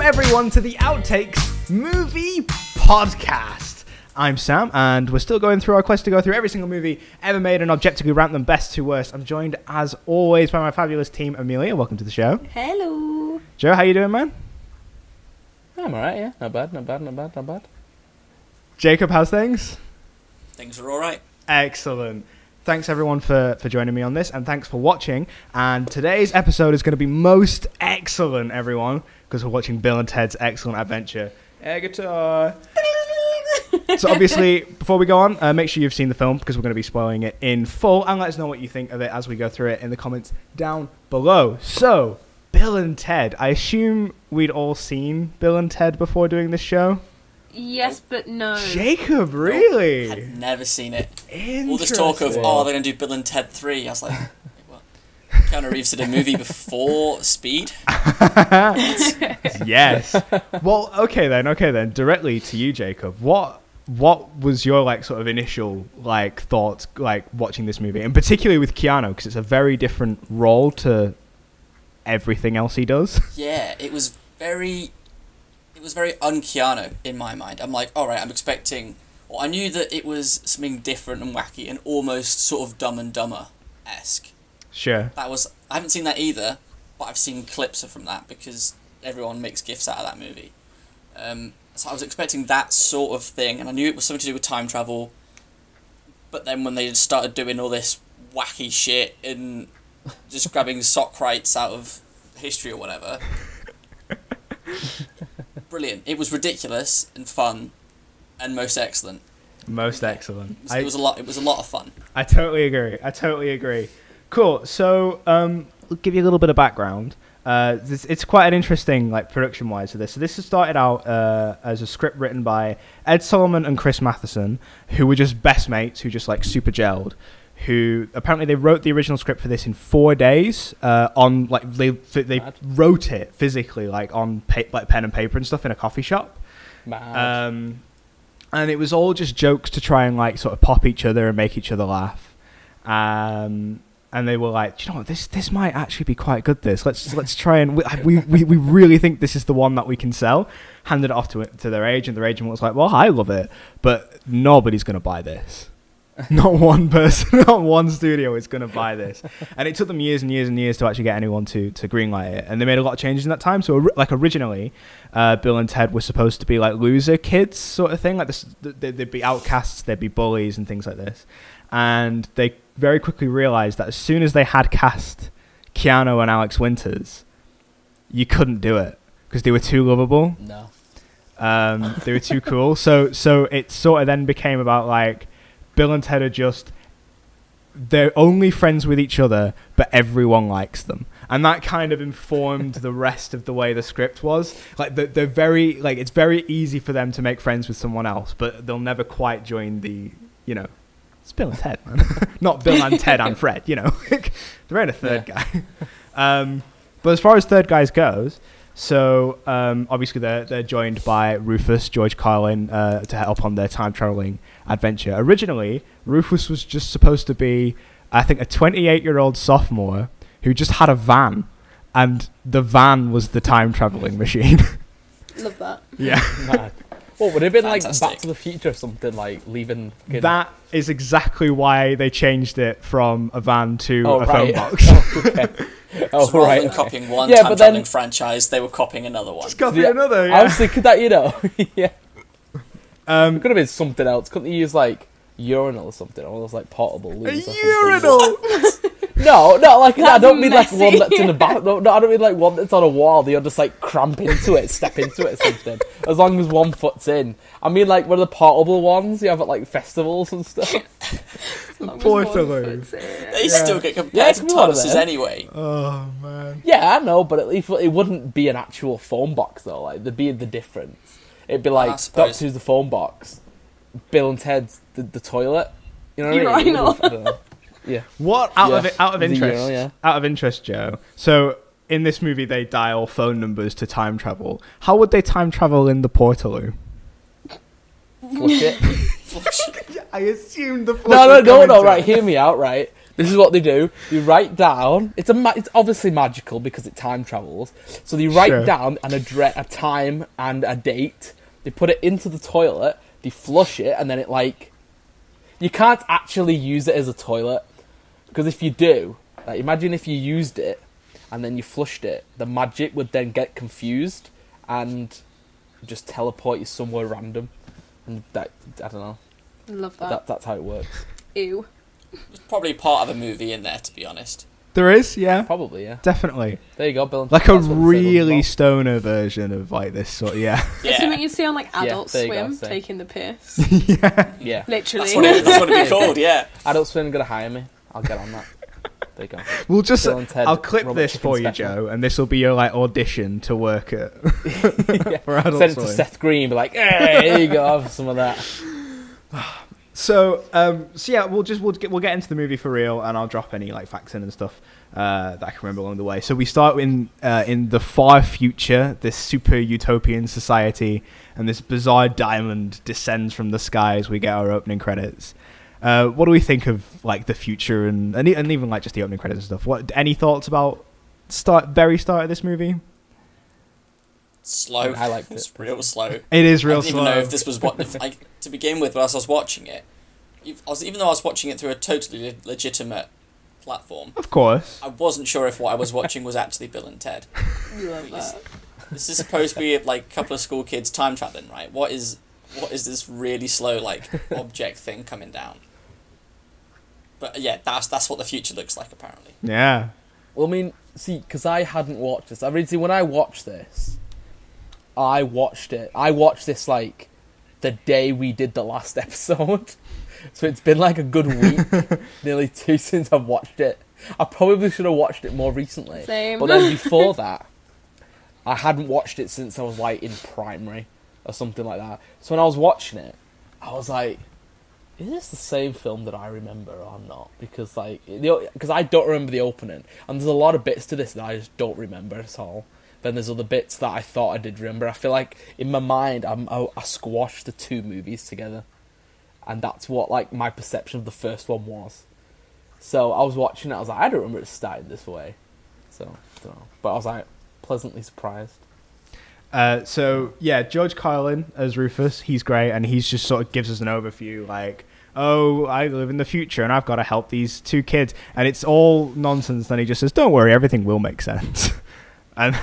everyone to the Outtakes Movie Podcast. I'm Sam, and we're still going through our quest to go through every single movie ever made and objectively rank them best to worst. I'm joined, as always, by my fabulous team. Amelia, welcome to the show. Hello. Joe, how you doing, man? I'm alright, yeah. Not bad. Jacob, how's things? Things are alright. Excellent. Thanks, everyone, for joining me on this, and thanks for watching. And today's episode is going to be most excellent, everyone, because we're watching Bill and Ted's Excellent Adventure. Air guitar. So obviously, before we go on, make sure you've seen the film, because we're going to be spoiling it in full, and let us know what you think of it as we go through it in the comments down below. So, Bill and Ted. I assume we'd all seen Bill and Ted before doing this show? Yes, but no. Jacob, really? Nope, had never seen it. Interesting. All this talk of, they're going to do Bill and Ted 3. I was like, what? Keanu Reeves did a movie before Speed? Yes. Well, okay then. Directly to you, Jacob. What was your sort of initial thoughts watching this movie, and particularly with Keanu, because it's a very different role to everything else he does? Yeah, it was very un-Keanu in my mind. I'm like, alright, I'm expecting... Well, I knew that it was something different and wacky and almost sort of Dumb and Dumber-esque. Sure. I haven't seen that either, but I've seen clips from that because everyone makes GIFs out of that movie. So I was expecting that sort of thing, and I knew it was something to do with time travel, but then when they started doing all this wacky shit and just grabbing Socrates out of history or whatever... Brilliant. It was ridiculous and fun and most excellent. Most excellent. It was a lot of fun. I totally agree. Cool. So, I'll give you a little bit of background. It's quite an interesting, production-wise, for this. So this has started out as a script written by Ed Solomon and Chris Matheson, who were just best mates, who just super gelled. Who apparently they wrote the original script for this in 4 days. They wrote it physically, on pen and paper and stuff in a coffee shop. And it was all just jokes to try and sort of pop each other and make each other laugh. And they were like, you know what, this might actually be quite good. Let's try and we really think this is the one that we can sell. Handed it off to their agent. Their agent was like, well, I love it, but nobody's gonna buy this. Not one person, not one studio is going to buy this. And it took them years and years and years to actually get anyone to greenlight it. And they made a lot of changes in that time. So, originally, Bill and Ted were supposed to be, loser kids sort of thing. They'd be outcasts, they'd be bullies and things like this. And they very quickly realized that as soon as they had cast Keanu and Alex Winters, you couldn't do it because they were too lovable. No. They were too cool. So it sort of then became about, Bill and Ted are they're only friends with each other, but everyone likes them. And that kind of informed the rest of the way the script was. They're very, it's very easy for them to make friends with someone else, but they'll never quite join the, it's Bill and Ted, man. Not Bill and Ted and Fred, There ain't a third guy. But as far as third guys goes, so obviously they're joined by Rufus, George Carlin, to help on their time-traveling adventure. Originally, Rufus was just supposed to be, I think, a 28-year-old sophomore who just had a van, and the van was the time-traveling machine. Love that. Yeah. What would it have been Fantastic. Back to the Future or something, leaving... That is exactly why they changed it from a van to a right. phone box. Oh, So rather right. than copying one Yeah, but time-traveling then- franchise, they were copying another one. Just copy another, yeah. I was thinking that, yeah. It could have been something else. Couldn't they use, urinal or something? Or those, portable A loos or something? urinal! No, I don't mean messy. one that's in the back. No, I don't mean one that's on a wall. You'll just cramp into it, step into it, or something. As long as one foot's in. I mean, one of the portable ones you have at festivals and stuff. Portaloos. They still get compared to come on, TARDISes man. anyway. Oh, man. Yeah, I know, but at least it wouldn't be an actual phone box though. There'd be the difference. It'd be I suppose. Doctor Who's the phone box, Bill and Ted's the toilet. You know what I mean? Urinal. Yeah. What out of The interest? urinal, yeah. Out of interest, Joe. So in this movie, they dial phone numbers to time travel. How would they time travel in the Portaloo? Flush it. I assumed the No, right. Hear me out. Right. This is what they do. They write down. It's obviously magical because it time travels. So they write down a time and a date. They put it into the toilet. They flush it, and then it like you can't actually use it as a toilet because if you do, like, imagine if you used it and then you flushed it, the magic would then get confused and just teleport you somewhere random. And that I don't know. Love that. That's how it works. Ew. There's probably part of a movie in there, to be honest. There is, yeah. Probably, yeah. Definitely. There you go, Bill. Like a really stoner version of like this sort. Yeah. It's something you see on like Adult there you go, Swim, same. taking the piss. Yeah. Yeah. Literally. That's what it'd be called, yeah. Adult Swim gonna hire me. I'll get on that. There you go. We'll just. Bill and Ted I'll clip Robot this Chicken for you, special. Joe, and this will be your like audition to work at. Yeah. For Adult Send it to Swim. Seth Green. Be like, hey, here you go. Have some of that. So yeah, we'll get into the movie for real, and I'll drop any like facts in and stuff that I can remember along the way. So we start in the far future, this super utopian society, and this bizarre diamond descends from the sky as we get our opening credits. What do we think of like the future and even like just the opening credits and stuff? Any thoughts about very start of this movie? Slow. I liked it. It's real slow. It is real I didn't slow. even know if this was like to begin with. Whilst I was watching it, even though I was watching it through a totally legitimate platform, Of course. I wasn't sure if what I was watching was actually Bill and Ted. Love that. This is supposed to be like a couple of school kids time traveling, right? What is this really slow like object thing coming down? But yeah, that's what the future looks like apparently. Yeah. Well, I mean, see, because I hadn't watched this. I mean, see, when I watched this, I watched it. I watched this like the day we did the last episode. So it's been like a good week, nearly two since I've watched it. I probably should have watched it more recently. Same. But then before that, I hadn't watched it since I was like in primary or something like that. So when I was watching it, I was like, is this the same film that I remember or not? Because because I don't remember the opening, and there's a lot of bits to this that I just don't remember at all. Then there's other bits that I thought I did remember. I feel like in my mind I squashed the two movies together, and that's what like my perception of the first one was. So I was watching it, I was like, I don't remember it started this way. So I don't know, but I was like pleasantly surprised. So yeah, George Carlin as Rufus, he's great, and he's just sort of gives us an overview, like, oh, I live in the future, and I've got to help these two kids, and it's all nonsense. Then he just says, "Don't worry, everything will make sense," and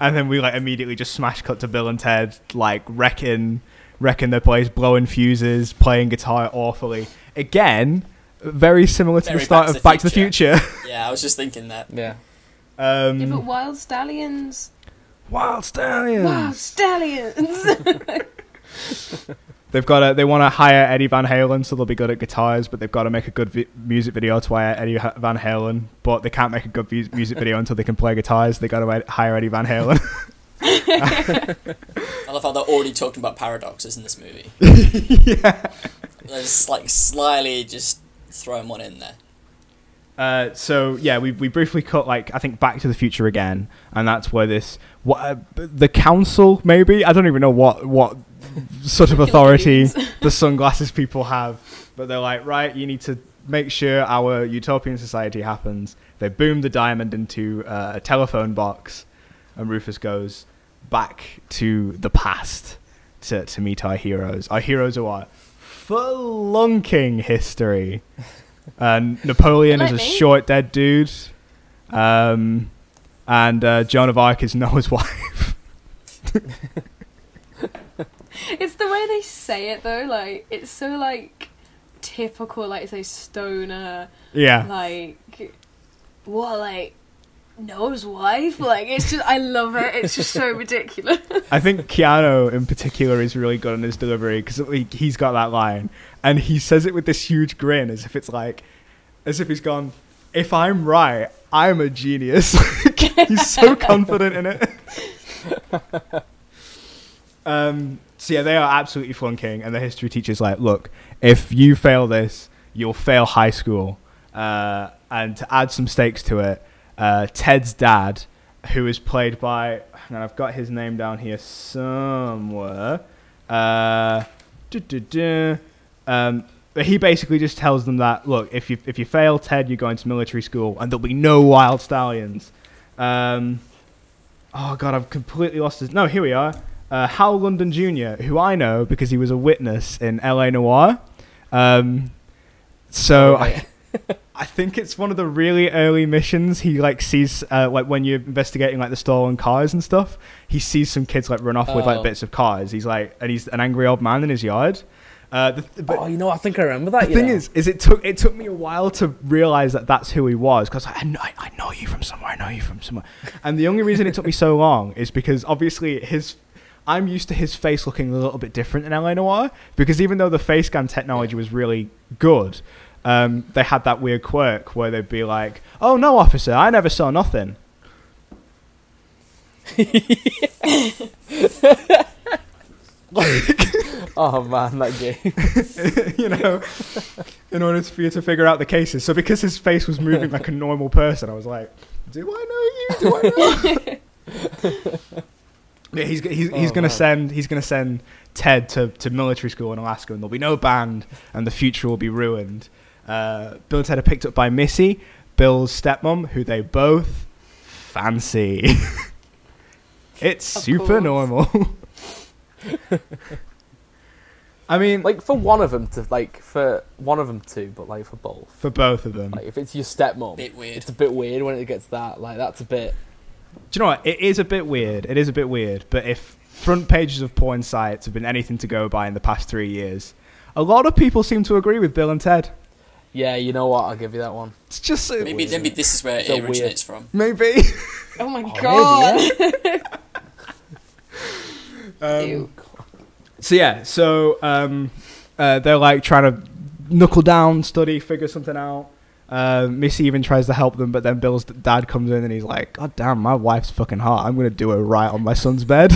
then we like immediately just smash cut to Bill and Ted like wrecking their place, blowing fuses, playing guitar awfully. Again, very similar to the start of Back to the Future. Yeah, I was just thinking that. Yeah. Yeah, but Wild Stallions. Wild Stallions. Wild Stallions. They want to hire Eddie Van Halen, so they'll be good at guitars, but they've got to make a good music video to hire Eddie Van Halen, but they can't make a good music video until they can play guitars. They got to hire Eddie Van Halen. I love how they're already talking about paradoxes in this movie. Yeah. They're just like slyly just throwing one in there. So yeah, we briefly cut like I think Back to the Future again, and that's where the council, maybe, I don't even know what sort of authority the sunglasses people have, but they're like, right, you need to make sure our utopian society happens. They boom the diamond into a telephone box, and Rufus goes back to the past to meet our heroes. Our heroes are what? Flunking history. Napoleon is a short dead dude, and Joan of Arc is Noah's wife. It's the way they say it though, like it's so like typical, like say stoner. Yeah. Like what, like Noah's wife? Like it's just, I love it. It's just so ridiculous. I think Keanu in particular is really good on his delivery because he's got that line and he says it with this huge grin as if he's gone, if I'm right, I'm a genius. He's so confident in it. So yeah, they are absolutely flunking, and the history teacher's like, look, if you fail this, you'll fail high school. And to add some stakes to it, Ted's dad, who is played by, and I've got his name down here somewhere, But he basically just tells them that, look, if you fail, Ted, you're going to military school, and there'll be no wild stallions. Oh God, I've completely lost his... No, here we are. Hal London Jr., who I know because he was a witness in L.A. Noire. I think it's one of the really early missions. He like sees like when you're investigating like the stolen cars and stuff. He sees some kids like run off with like bits of cars. He's like, and he's an angry old man in his yard. But I think I remember that. The thing is it took me a while to realize that that's who he was, because I know you from somewhere. I know you from somewhere. And the only reason it took me so long is because obviously I'm used to his face looking a little bit different in L.A. Noire, because even though the face scan technology was really good, they had that weird quirk where they'd be like, "Oh no, officer, I never saw nothing." Oh man, that game. You know, in order for you to figure out the cases. So because his face was moving like a normal person, I was like, "Do I know you? Do I know?" Yeah, he's gonna send Ted to military school in Alaska, and there'll be no band, and the future will be ruined. Bill and Ted are picked up by Missy, Bill's stepmom, who they both fancy. It's super normal. I mean, like for one of them to but like for both. For both of them. Like if it's your stepmom, bit weird. It's a bit weird when it gets that. Like that's a bit. Do you know what? It is a bit weird. It is a bit weird. But if front pages of porn sites have been anything to go by in the past 3 years, a lot of people seem to agree with Bill and Ted. Yeah, you know what? I'll give you that one. It's just so maybe this is where it originates from. Maybe. Oh my god. Maybe, yeah. Ew. So they're like trying to knuckle down, study, figure something out. Missy even tries to help them, but then Bill's dad comes in and he's like, "God damn, my wife's fucking hot. I'm gonna do her right on my son's bed."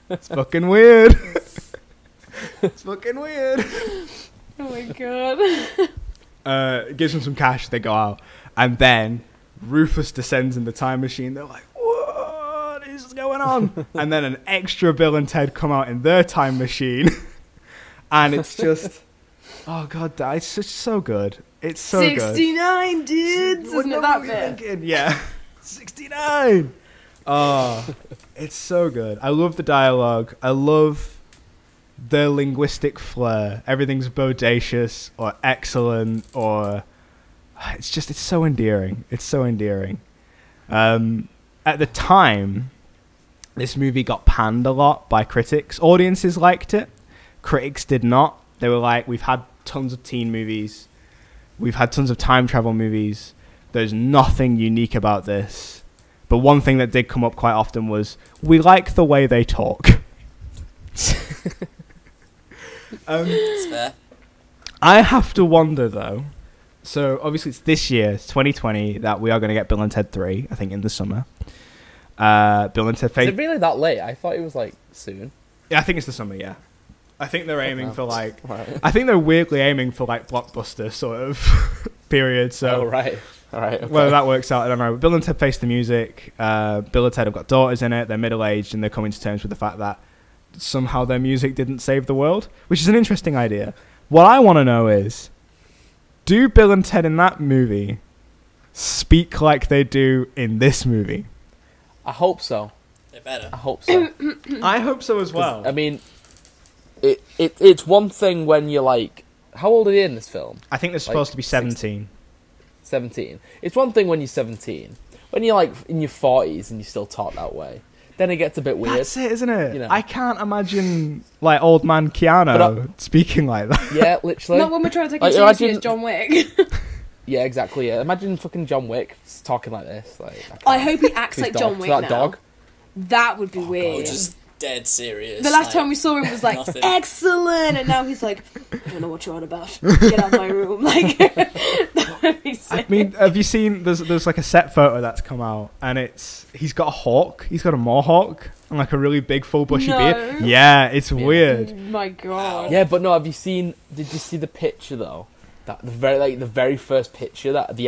It's fucking weird. It's fucking weird. Oh my god. Gives them some cash. They go out, and then Rufus descends in the time machine. They're like, "What is going on?" And then an extra Bill and Ted come out in their time machine, and it's just, oh god, it's just so good. It's so 69 good. dudes, isn't it that bit? Thinking? Yeah, 69. Oh, it's so good. I love the dialogue. I love the linguistic flair. Everything's bodacious or excellent, or it's so endearing. It's so endearing. At the time, this movie got panned a lot by critics. Audiences liked it. Critics did not. They were like, "We've had tons of teen movies. We've had tons of time travel movies. There's nothing unique about this." But one thing that did come up quite often was, "We like the way they talk." It's fair. I have to wonder, though. So, obviously, it's this year, it's 2020, that we are going to get Bill and Ted 3, I think, in the summer. Bill and Ted... Is it really that late? I thought it was, like, soon. Yeah, I think it's the summer, yeah. I think they're aiming for, like... Right. I think they're weirdly aiming for, like, blockbuster sort of period, so... Oh, right. All right, okay. Whether that works out, I don't know. But Bill and Ted Face the Music. Bill and Ted have got daughters in it. They're middle-aged, and they're coming to terms with the fact that somehow their music didn't save the world, which is an interesting idea. What I want to know is, do Bill and Ted in that movie speak like they do in this movie? I hope so. They better. I hope so. I hope so as well. I mean, it's one thing when you're like, how old are they in this film? I think they're supposed to be 17. 17. It's one thing when you're 17. When you're like in your 40s and you still talk that way, then it gets a bit weird. That's it, isn't it? You know. I can't imagine like old man Keanu speaking like that. Yeah, literally. Not when we're trying to take Like, it seriously as imagine- John Wick. Yeah, exactly. Yeah, imagine fucking John Wick talking like this. Like, I hope he acts his like dog, John to Wick that now. dog. That would be Or weird. just dead serious. The last like, time we saw him was like, nothing. excellent, and now he's like, I don't know what you're on about. Get out of my room. Like, that would be I sick. mean, have you seen? There's like a set photo that's come out, and he's got a hawk. He's got a mohawk and like a really big full bushy No. beard. Yeah, it's weird. Oh my god. Yeah, but no. Did you see the picture though? That the very first picture that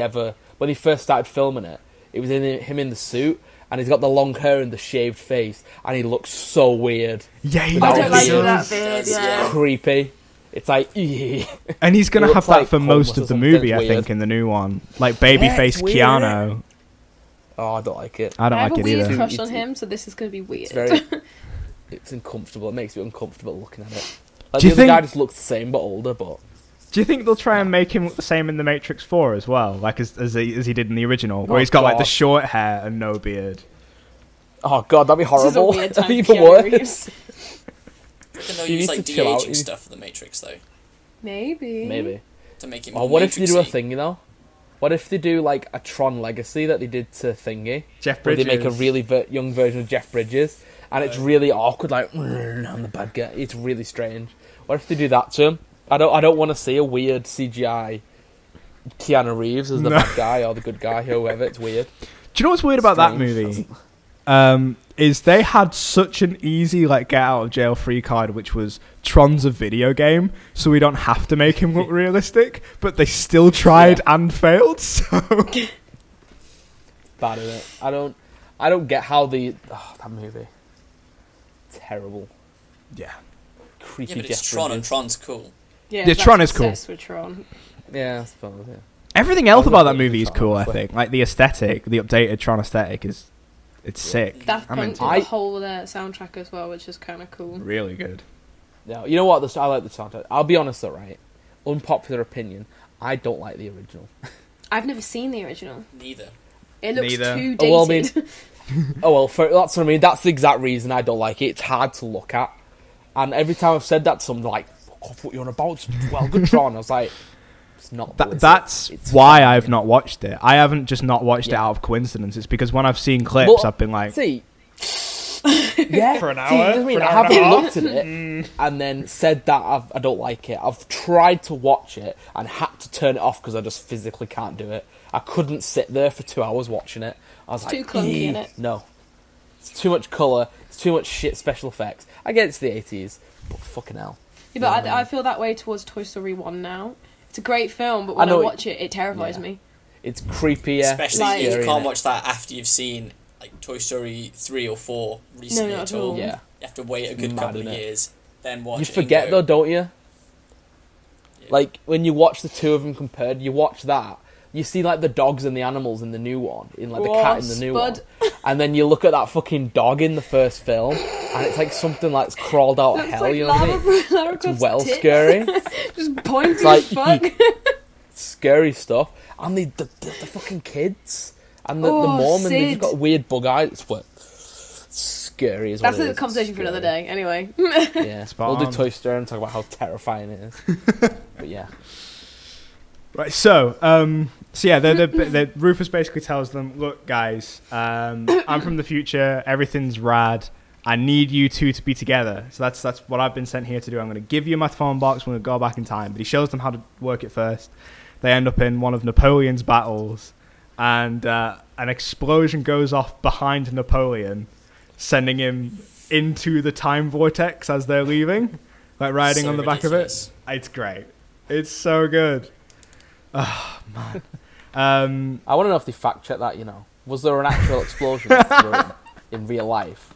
when he first started filming it, it was him in the suit, and he's got the long hair and the shaved face, and he looks so weird. Yeah, he I I don't like Beard. that beard, yeah. Creepy. It's like, eeh. And he's gonna He have looks that like for most homeless of or the something. movie, It's I think, weird. in the new one. Like Yeah, babyface it's weird. Keanu. Oh, I don't like it. I don't I have like a it weird either. crush on him, so this is going to be weird. It's very, it's uncomfortable. It makes me uncomfortable looking at it. Like, Do the you other guy think- just looks the same but older, but Do you think they'll try and make him look the same in the Matrix 4 as well, like as he did in the original, where Oh, he's got like the God. short hair and no beard? oh god, that'd be This is a horrible. weird time That'd be for even Keanu worse. Reeves. Reckon they'll You use need like to chill out. de-aging stuff for the Matrix though Maybe. Maybe. to make it Or more what if they do a Matrixy. thing, you know? What if they do like a Tron Legacy that they did to Thingy? Jeff Where Bridges. they make a really young version of Jeff Bridges, and it's really awkward, like, I'm the bad guy. It's really strange. What if they do that to him? I don't want to see a weird CGI Keanu Reeves as the No. bad guy or the good guy, whoever. It's weird. Do you know what's weird about that Strange. movie? Is they had such an easy like get out of jail free card, which was Tron's a video game, so we don't have to make him look realistic. But they still tried and failed. So Bad at it. I don't get how that movie. Terrible. yeah, Creepy Yeah, but it's Jeff Tron and Bridges. Tron's cool. Yeah, Yeah, Tron is cool. obsessed with Tron. Yeah, I suppose, yeah. everything else I about love that it. movie is cool. I Honestly. think like the aesthetic, the updated Tron aesthetic it's sick. Daft I'm Punk into did it. the whole soundtrack as well, which is kind of cool. Really good. No, you know what? I like the soundtrack. I'll be honest though, right? Unpopular opinion. I don't like the original. I've never seen the original. Neither. It looks Neither. too Oh, well, I dated. Oh well, that's what I mean. That's the exact reason I don't like it. It's hard to look at, and every time I've said that to someone, they're like, "Fuck off, what you're on about?" Well, good Tron. I was like, it's not. That's It's why fine. I've not watched it. I haven't just not watched it Yeah. out of coincidence. It's because when I've seen clips, But, I've been like, See, yeah, For an see, hour? you know what I mean? For an I hour and a haven't half? looked at it and then said that I don't like it. I've tried to watch it and had to turn it off because I just physically can't do it. I couldn't sit there for 2 hours watching it. I was It's like, too clunky, "Eeh." innit? No, it's too much colour. It's too much shit special effects. I get it's the 80s, but fucking hell. Yeah, but I feel that way towards Toy Story 1 now. It's a great film, but I when I know watch it, it terrifies yeah. me. It's creepier, Especially Like- if you scary, can't innit? watch that after you've seen like Toy Story 3 or 4 recently not at at all. all. Yeah, You have to wait a It's good mad, couple of innit? years, then watch you it and forget go, though, don't you? Yeah. Like when you watch the two of them compared, you watch that. You see like the dogs and the animals in the new one, in like the cat in the new one, Spud. and then you look at that fucking dog in the first film, and it's like something like it's crawled out of Looks hell. like You know what I mean? Lara It's Croft's well tits. scary, Just pointy like- as fuck. scary stuff. And the fucking kids and the Oh, mom, and they've Sid. got weird bug eyes. It's what scary as That's what it a is. conversation for another Scary. day. Anyway. Yeah, Spot we'll do on. Toy Story and talk about how terrifying it is. But yeah. Right, so yeah, Rufus basically tells them, look, guys, I'm from the future, everything's rad, I need you two to be together. So that's what I've been sent here to do. I'm going to give you my phone box, we're going to go back in time. But he shows them how to work it first. They end up in one of Napoleon's battles, and an explosion goes off behind Napoleon, sending him into the time vortex as they're leaving, like riding So on the back of ridiculous. it. It's great. It's so good. Oh, man. I want to know if they fact check that. You know, was there an actual explosion in real life?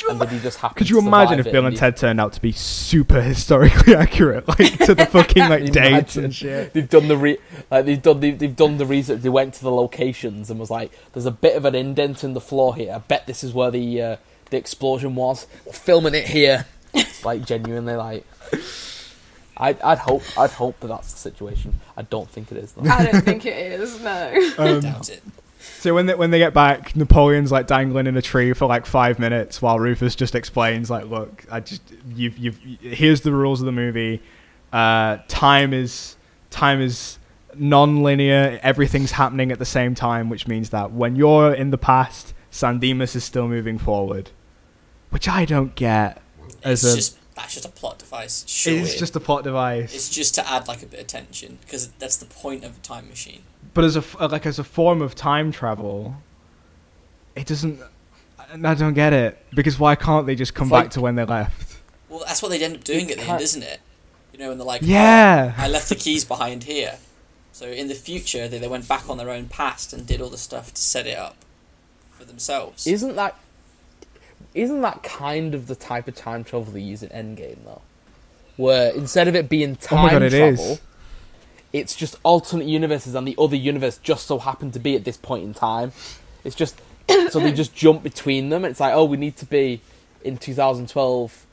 And did he just happen Could to you imagine if survive it Bill and he- Ted turned out to be super historically accurate, like to the fucking like dates Imagine. and shit? They've done they've done the research. They went to the locations and was like, "There's a bit of an indent in the floor here. I bet this is where the explosion was. We're filming it here." Like genuinely, like I'd hope that that's the situation. I don't think it is though. I don't think it is, no. Doubt it. So when they get back, Napoleon's like dangling in a tree for like 5 minutes while Rufus just explains like, look, here's the rules of the movie. Time is non-linear. Everything's happening at the same time, which means that when you're in the past, San Dimas is still moving forward, which I don't get. That's just a plot device. Sure, It's just a plot device. It's just to add like a bit of tension because that's the point of a time machine. But as a form of time travel, it doesn't. I don't get it, because why can't they just come It's back like- to when they left? Well, that's what they'd end up doing at the end, can't- isn't it? You know, and they're like, Yeah. "Oh, I left the keys behind here." So in the future, they went back on their own past and did all the stuff to set it up for themselves. Isn't that kind of the type of time travel they use in Endgame though? where instead of it being Oh my time God, it travel, is. it's just alternate universes, and the other universe just so happened to be at this point in time. It's just so they just jump between them. It's like, oh, we need to be in 2012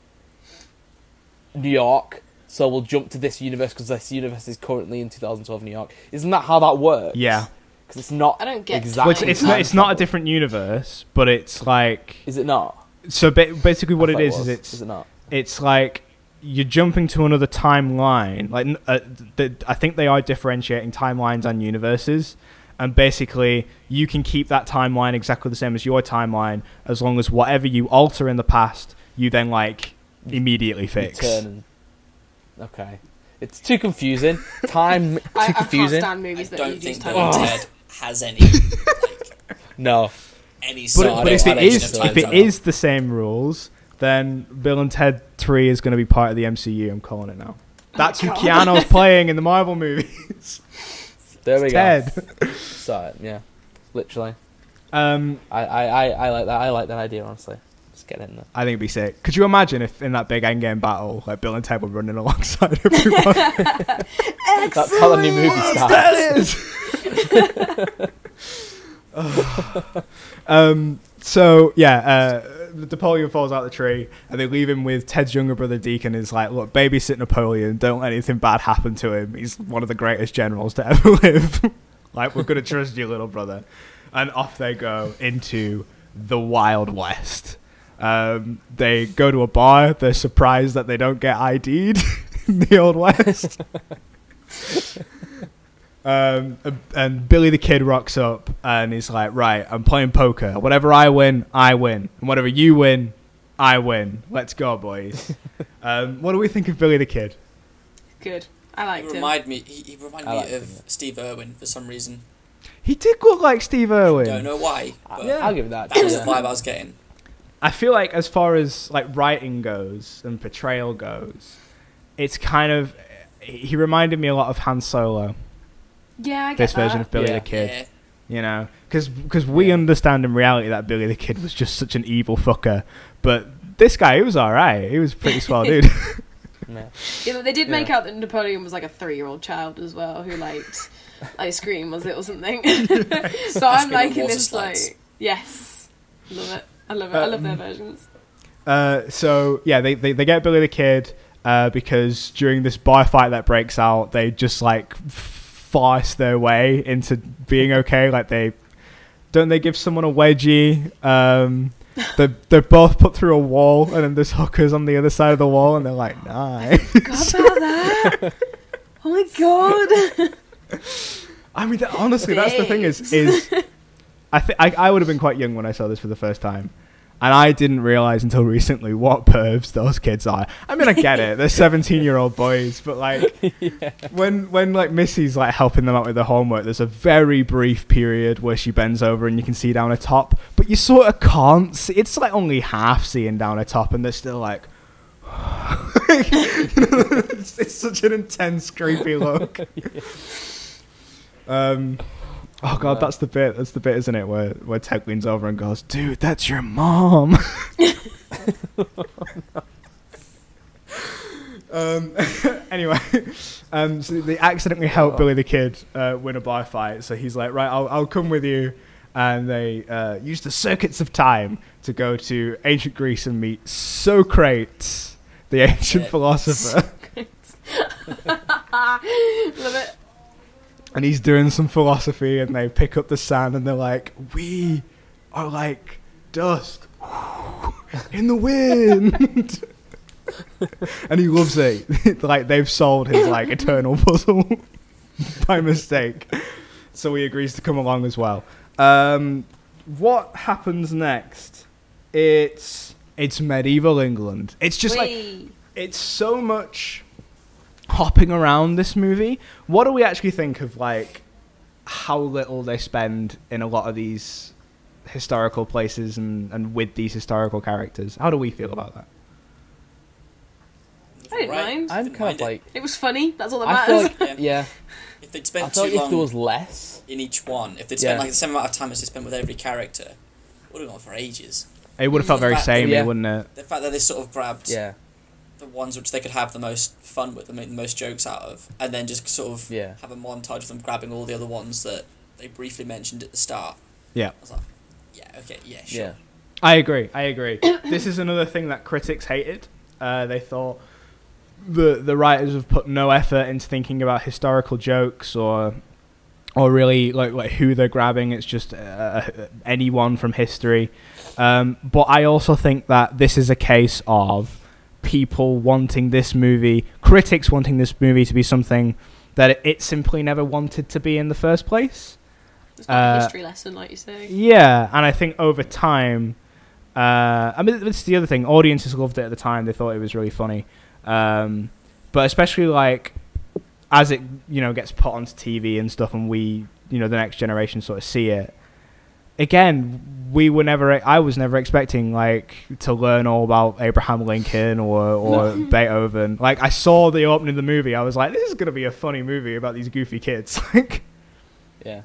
New York, so we'll jump to this universe because this universe is currently in 2012 New York. Isn't that how that works? Yeah. Because it's not. I don't get exactly. Well, it's not a different universe, but it's like. Is it not? So basically, what I it thought is was. it's Is it not? it's like you're jumping to another timeline. Like I think they are differentiating timelines and universes, and basically you can keep that timeline exactly the same as your timeline as long as whatever you alter in the past, you then like immediately fix. Okay, it's too confusing. Too I can't confusing. stand movies I that don't use think time. Bill and Ted has any like No. any sort of But if it explanation is of time if it travel. is the same rules, then Bill and Ted 3 is going to be part of the MCU. I'm calling it now. That's who God. Keanu's playing in the Marvel movies. There we Ted. go. So yeah, literally. I I like that. I like that idea. Honestly, just get in there. think it'd be sick. Could you imagine if in that big endgame battle, like Bill and Ted were running alongside everyone? That's how the new movie starts. That is. So yeah, Napoleon falls out the tree, and they leave him with Ted's younger brother Deacon. Is like, look, babysit Napoleon. Don't let anything bad happen to him. He's one of the greatest generals to ever live. Like, we're gonna trust you, little brother. And off they go into the Wild West. They go to a bar. They're surprised that they don't get ID'd in the Old West. And Billy the Kid rocks up and he's like, right, I'm playing poker. Whatever I win, and whatever you win, I win. Let's go, boys. What do we think of Billy the Kid? Good. I liked him. He reminded me of Steve Irwin for some reason. He did look like Steve Irwin. Don't know why, but Yeah. I'll give it that. that was the vibe I was getting. I feel like as far as like writing goes and portrayal goes, it's kind of, he reminded me a lot of Han Solo. Yeah, I get This that. version of Billy Yeah. the Kid. Yeah. You know, because we understand in reality that Billy the Kid was just such an evil fucker, but this guy, he was alright. He was a pretty swell dude. Yeah. Yeah, but they did Yeah. make out that Napoleon was like a 3-year-old child as well who liked ice cream, was it, or something? So I'm cream liking and water this, slides. like, yes, love it. I love it. I love their versions. So yeah, they get Billy the Kid because during this bar fight that breaks out, they just like farce their way into being okay. Like they give someone a wedgie. They're both put through a wall, and then there's hookers on the other side of the wall, and they're like, nice. Forgot about that. Oh my god. I mean, honestly, that's the thing is I would have been quite young when I saw this for the first time, and I didn't realize until recently what pervs those kids are. I mean, I get it; they're 17-year-old boys, but like when like Missy's like helping them out with their homework, there's a very brief period where she bends over and you can see down her top, but you sort of can't see. It's like only half seeing down her top, and they're still like. It's such an intense, creepy look. Oh god, that's the bit. That's the bit, isn't it? Where Ted leans over and goes, "Dude, that's your mom." Anyway, so they accidentally help Billy the Kid win a bar fight. So he's like, "Right, I'll come with you." And they use the circuits of time to go to ancient Greece and meet Socrates, the ancient philosopher. Love it. And he's doing some philosophy, and they pick up the sand, and they're like, "We are like dust in the wind." And he loves it. Like they've solved his like eternal puzzle by mistake. So he agrees to come along as well. What happens next? It's medieval England. It's just like it's so much hopping around this movie. What do we actually think of like how little they spend in a lot of these historical places and with these historical characters? How do we feel about that? I didn't mind. I'm kind of like. It was funny. That's all that I feel matters. like yeah. If they'd I spent feel too like if long there was less. in each one, if they'd spent like the same amount of time as they spent with every character, it would have gone for ages. It would have felt very fact- samey, yeah. wouldn't it? The fact that they sort of grabbed Yeah. the ones which they could have the most fun with and make the most jokes out of, and then just sort of have a montage of them grabbing all the other ones that they briefly mentioned at the start. Yeah. I was like, yeah, okay, yeah, sure. Yeah. I agree. This is another thing that critics hated. They thought the writers have put no effort into thinking about historical jokes or really like who they're grabbing. It's just anyone from history. But I also think that this is a case of people wanting this movie, critics wanting this movie to be something that it simply never wanted to be in the first place. It's not a history lesson, like you say. Yeah, and I think over time, I mean, that's the other thing. Audiences loved it at the time; they thought it was really funny. But especially like as it gets put onto TV and stuff, and we the next generation sort of see it. Again, I was never expecting like to learn all about Abraham Lincoln or Beethoven. Like I saw the opening of the movie, I was like, this is gonna be a funny movie about these goofy kids. Like, yeah.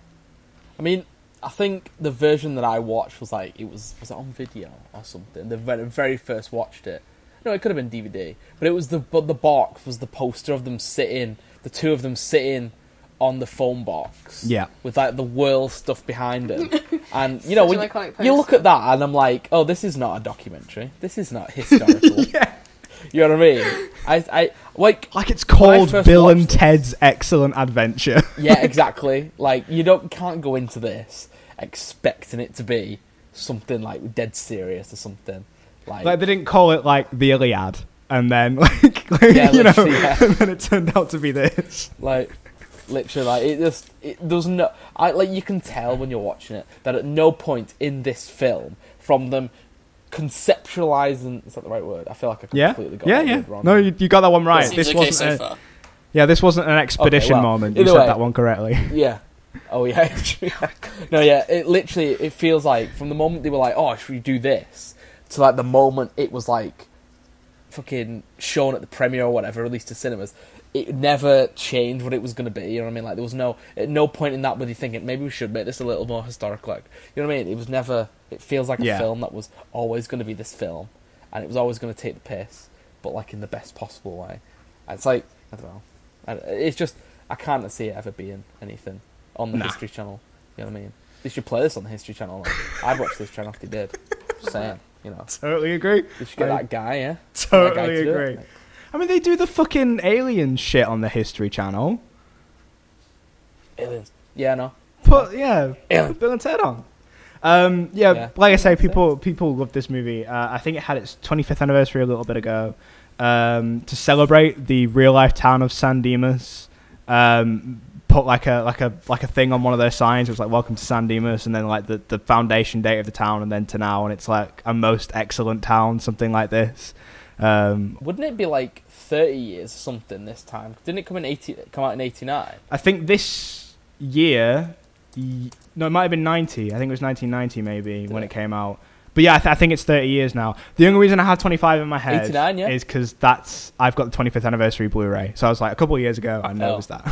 I mean, I think the version that I watched was like was it on video or something? The very first watched it. No, it could have been DVD, but it was the box was the poster of them sitting, the two of them sitting on the phone box. Yeah. With like the world stuff behind them, and when you look at that, and I'm like, oh, this is not a documentary. This is not historical. Yeah. You know what I mean? I like it's called Bill and it, Ted's Excellent Adventure. Yeah, exactly. Like you can't go into this expecting it to be something like dead serious or something. Like they didn't call it like the Iliad, and then yeah, and then it turned out to be this. Like literally, like there's no. You can tell when you're watching it that at no point in this film, from them conceptualizing, is that the right word? I feel like I completely got that word wrong. No, you got that one right. This okay so far. Yeah, this wasn't an expedition moment. You said that one correctly. Yeah. Oh yeah. No, yeah. It feels like from the moment they were like, oh, should we do this, to like the moment it was like fucking shown at the premiere or whatever, released to cinemas, it never changed what it was going to be. You know what I mean? Like there was at no point in that were you thinking maybe we should make this a little more historical. Like, you know what I mean? It was never. It feels like a film that was always going to be this film, and it was always going to take the piss, but like in the best possible way. And it's like I don't know. It's just I can't see it ever being anything on the History Channel. You know what I mean? They should play this on the History Channel. I'd watch this channel if they did. Just saying, Totally agree. They should get that guy, yeah. Totally agree. I mean, they do the fucking alien shit on the History Channel. Aliens. Yeah, no. Put Bill and Ted on. Like I say, people love this movie. I think it had its 25th anniversary a little bit ago. To celebrate the real life town of San Dimas, put like a thing on one of their signs. It was like "Welcome to San Dimas," and then like the foundation date of the town, and then to now, and it's like a most excellent town, something like this. Wouldn't it be like 30 years or something this time? Didn't it come out in 89? I think this year. No, it might have been 90. I think it was 1990 maybe when it came out. But yeah, I think it's 30 years now. The only reason I have 25 in my head 89, yeah? is because I've got the 25th anniversary Blu-ray. So I was like, a couple of years ago, I know it was that.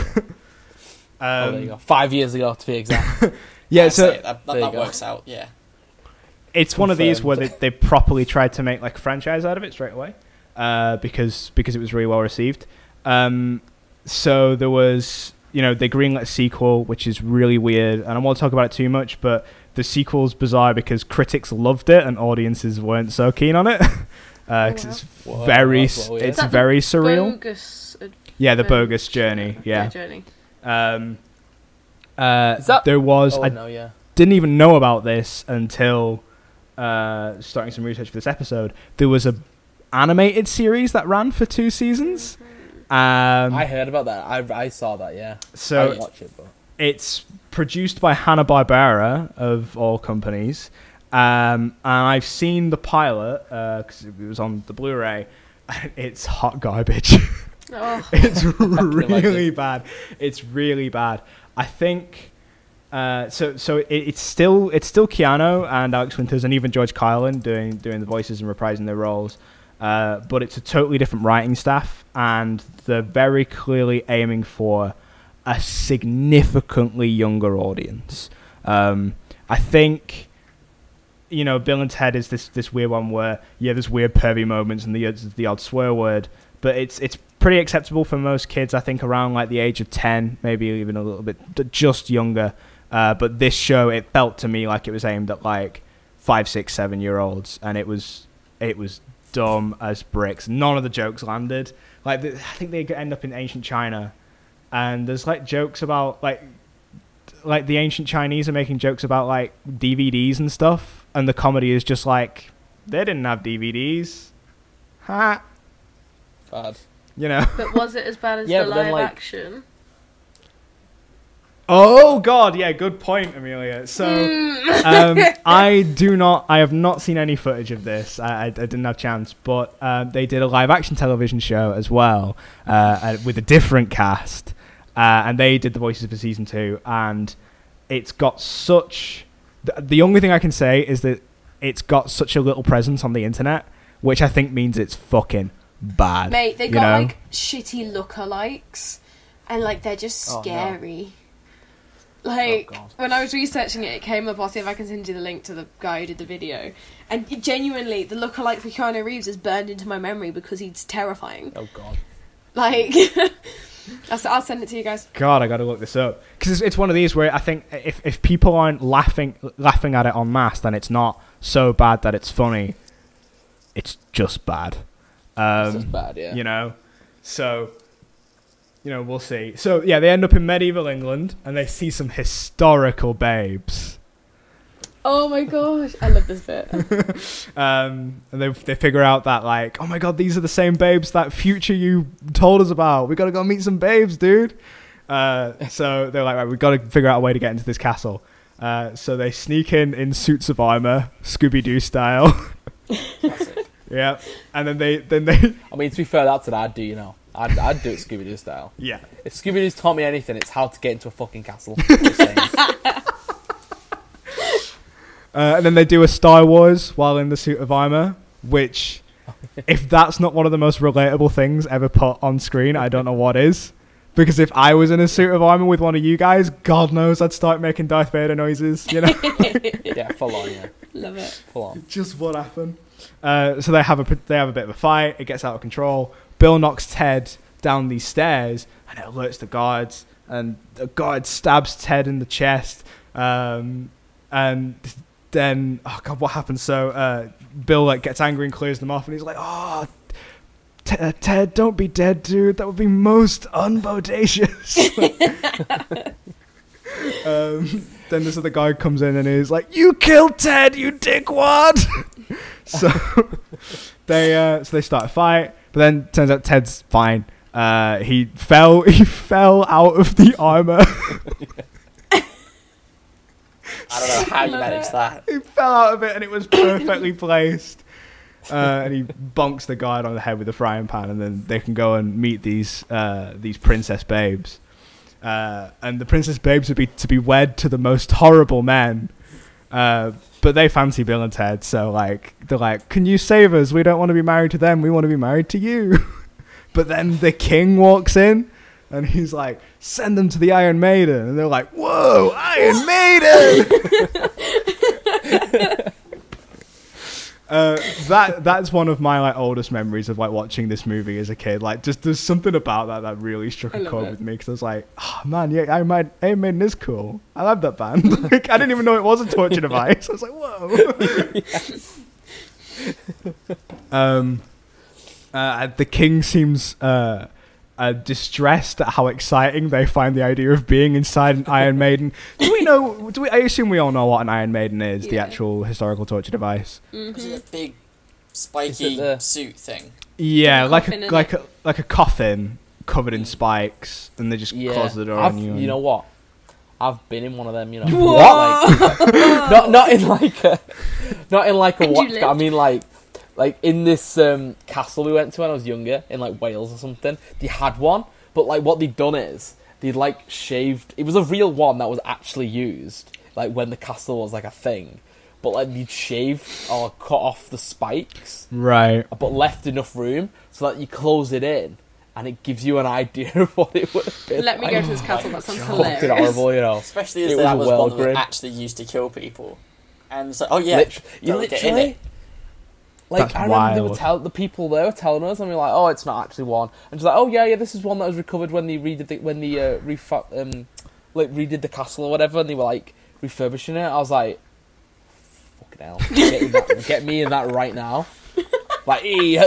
There you go. 5 years ago, to be exact. Yeah, so that works out, yeah. It's one of these where they properly tried to make like a franchise out of it straight away because it was really well received. So there was... they greenlit a sequel, which is really weird, and I won't talk about it too much, but the sequel's bizarre because critics loved it and audiences weren't so keen on it. It's very surreal. The Bogus Journey. Yeah. There was... didn't even know about this until starting some research for this episode. There was a animated series that ran for 2 seasons. I heard about that. I saw that, yeah. So I didn't watch it, but it's produced by Hanna-Barbera, of all companies. And I've seen the pilot, because it was on the Blu-ray, and it's hot garbage. Oh. It's really bad. It's really bad. I think... it's still Keanu and Alex Winters and even George Carlin doing the voices and reprising their roles. But it's a totally different writing staff, and they're very clearly aiming for a significantly younger audience. I think you know, Bill and Ted is this weird one where, yeah, there's weird pervy moments and the odd swear word, but it's pretty acceptable for most kids, I think, around like the age of 10, maybe even a little bit just younger. But this show, it felt to me like it was aimed at like 5, 6, 7-year-olds, and it was dumb as bricks. None of the jokes landed. Like, I think they end up in ancient China, and there's like jokes about like the ancient Chinese are making jokes about like DVDs and stuff, and the comedy is just like, they didn't have DVDs. Ha. Bad. You know. But was it as bad as the live action? Oh God, yeah, good point, Amelia. So, I have not seen any footage of this. I didn't have a chance, but they did a live action television show as well, with a different cast, and they did the voices for season 2, and it's got such. The only thing I can say is that it's got such a little presence on the internet, which I think means it's fucking bad. Mate, they got like shitty lookalikes, and like they're just scary. Like, when I was researching it came up. I'll see if I can send you the link to the guy who did the video. And genuinely, the lookalike for Keanu Reeves is burned into my memory because he's terrifying. Oh, God. Like, I'll send it to you guys. God, I gotta look this up. Because it's one of these where I think if people aren't laughing at it en masse, then it's not so bad that it's funny. It's just bad. It's just bad, yeah. You know? So, you know, we'll see. So, yeah, they end up in medieval England, and they see some historical babes. Oh my gosh, I love this bit. And they figure out that, like, oh my God, these are the same babes that Future you told us about. We gotta go meet some babes, dude. So they're like, right, we gotta figure out a way to get into this castle. So they sneak in suits of armor, Scooby-Doo style. Yeah, and then they. I mean, to be fair, that's what I'd do, you know. I'd do it Scooby-Doo style. Yeah. If Scooby-Doo's taught me anything, it's how to get into a fucking castle. Just saying. And then they do a Star Wars while in the suit of armor, which, if that's not one of the most relatable things ever put on screen, I don't know what is. Because if I was in a suit of armor with one of you guys, God knows I'd start making Darth Vader noises, you know? Yeah, full on, yeah. Love it. Full on. Just what happened? So they have a bit of a fight. It gets out of control. Bill knocks Ted down these stairs, and it alerts the guards. And the guard stabs Ted in the chest. And then, oh God, what happens? So Bill like gets angry and clears them off, and he's like, "Oh, Ted, don't be dead, dude. That would be most unbodacious." Then this other guy comes in and he's like, "You killed Ted, you dickwad." So they start a fight, but then turns out Ted's fine. He fell out of the armor. I don't know how you managed that. He fell out of it, and it was perfectly placed. And he bonks the guard on the head with a frying pan, and then they can go and meet these princess babes. And the princess babes would be to be wed to the most horrible men. But they fancy Bill and Ted, so like they're like, "Can you save us? We don't want to be married to them. We want to be married to you." But then the king walks in, and he's like, "Send them to the Iron Maiden." And they're like, "Whoa, Iron Maiden!" That's one of my like oldest memories of like watching this movie as a kid. Like, just there's something about that really struck a chord with me, because I was like, "Oh man, yeah, Iron Maiden is cool. I love that band." Like, I didn't even know it was a torture device. I was like, "Whoa." The king seems distressed at how exciting they find the idea of being inside an Iron Maiden. I assume we all know what an Iron Maiden is, the actual historical torture device. Mm-hmm. Is it a big spiky suit thing? Yeah, like a coffin covered in spikes, and they just close the door on you. You know what? I've been in one of them, you know. What? Like, not in like a watch. I mean, like in this castle we went to when I was younger, in like Wales or something, they had one, but like what they'd done is they'd like shaved. It was a real one that was actually used, like when the castle was like a thing, but like they'd shaved or cut off the spikes, right? But left enough room so that you close it in, and it gives you an idea of what it would have been. Let me go to this castle. That sounds hilarious. Fucking horrible, you know. Especially as that was one that was actually used to kill people. And it's like, oh yeah, You get in literally. it. Like, That's I remember wild. the people there were telling us, and we were like, oh, it's not actually one. And she's like, oh yeah, this is one that was recovered when they redid the castle or whatever, and they were like refurbishing it. I was like, fucking hell, get me in that right now. Like,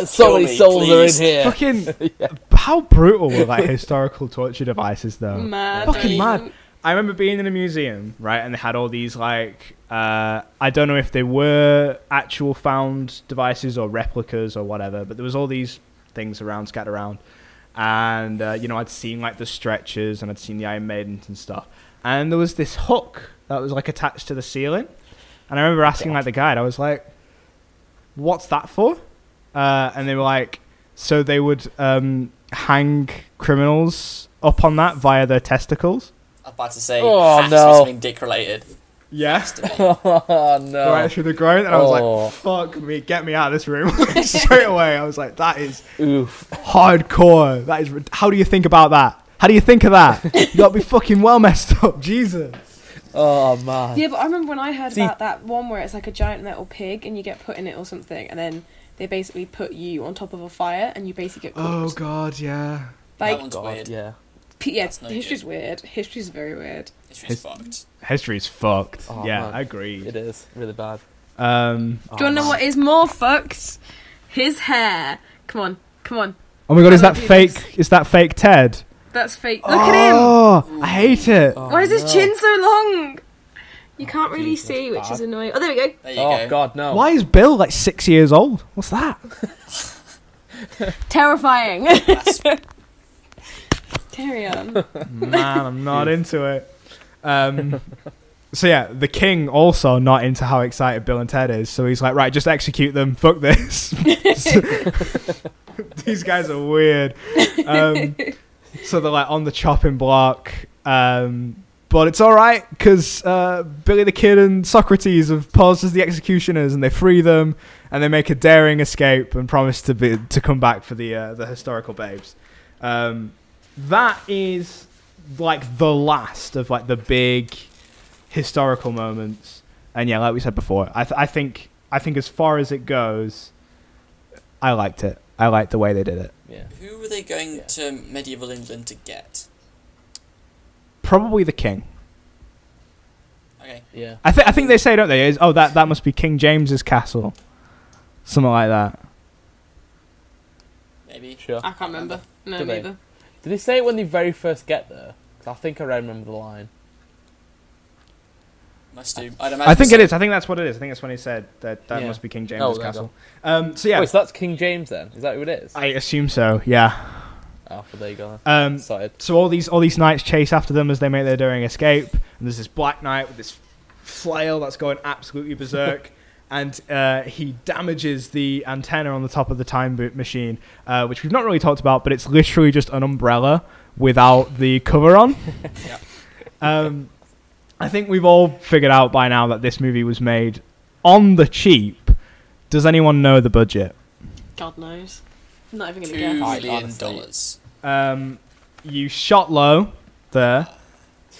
so many souls are in here. Fucking, how brutal were like historical torture devices though? Mad. Fucking mad. I remember being in a museum, right, and they had all these like I don't know if they were actual found devices or replicas or whatever, but there was all these things around, scattered around, and I'd seen like the stretchers and I'd seen the Iron Maidens and stuff, and there was this hook that was like attached to the ceiling, and I remember asking like the guide, I was like, "What's that for?" And they were like, "So they would hang criminals up on that via their testicles." I was about to say, Oh, has no. to be something dick related. Yeah. Has to be. Oh no! Right through the groin, and I was Oh. like, "Fuck me, get me out of this room!" Straight away, I was like, "That is Oof. hardcore. That is. How do you think about that? How do you think of that? You got to be fucking well messed up, Jesus." Oh man. Yeah, but I remember when I heard about that one where it's like a giant metal pig and you get put in it or something, and then they basically put you on top of a fire and you basically get cooked. Oh God, yeah. That Like, one's God, weird. yeah. yeah, That's no history's good. weird. History's very weird. History's fucked. History's fucked. Oh, yeah, man. I agree. It is really bad. Do you want to know what is more fucked? His hair. Come on. Oh my God, is I that don't do fake? this. Is that fake Ted? That's fake. Look at him. Oh, I hate it. Oh, Why is his no. chin so long? You can't really Jesus, see, which bad. is annoying. Oh, there we go. There you Oh go. God, no. Why is Bill like 6 years old? What's that? Terrifying. That's, Carry on. Man, I'm not into it. So yeah, the king also not into how excited Bill and Ted is. So he's like, right, just execute them. Fuck this. These guys are weird. So they're like on the chopping block. But it's all right because Billy the Kid and Socrates have posed as the executioners, and they free them, and they make a daring escape and promise to come back for the historical babes. That is like the last of like the big historical moments, and yeah, like we said before, I think as far as it goes, I liked it. I liked the way they did it. Yeah. who were they going to medieval England to get? Probably the king. Okay. Yeah. I think they say, don't they? That must be King James's castle, something like that. Maybe. Sure. I can't remember. No, Do they? neither. Did they say it when they very first get there? 'Cause I think I remember the line. Must do. I'd imagine I think so. it is. I think that's what it is. I think that's when he said that Yeah. must be King Oh, James's there you castle. So yeah, Wait, so that's King James then? Is that who it is? I assume so. Yeah. Oh, well, there you go then. Sorted. So all these knights chase after them as they make their daring escape, and there's this black knight with this flail that's going absolutely berserk, and he damages the antenna on the top of the time boot machine, which we've not really talked about, but it's literally just an umbrella without the cover on. I think we've all figured out by now that this movie was made on the cheap. Does anyone know the budget? God knows. I'm not even $2 going to guess. million. You shot low there.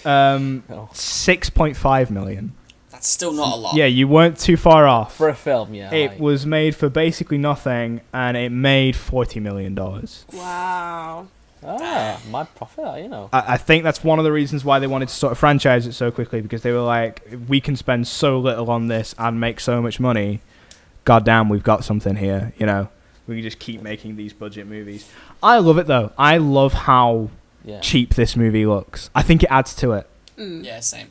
Oh. 6.5 million. That's still not a lot. Yeah, you weren't too far off. For a film, yeah. It like- was made for basically nothing, and it made $40 million. Wow. Ah, mad profit, you know. I think that's one of the reasons why they wanted to sort of franchise it so quickly, because they were like, we can spend so little on this and make so much money. God damn, we've got something here, you know. We can just keep making these budget movies. I love it, though. I love how Yeah. cheap this movie looks. I think it adds to it. Yeah, same.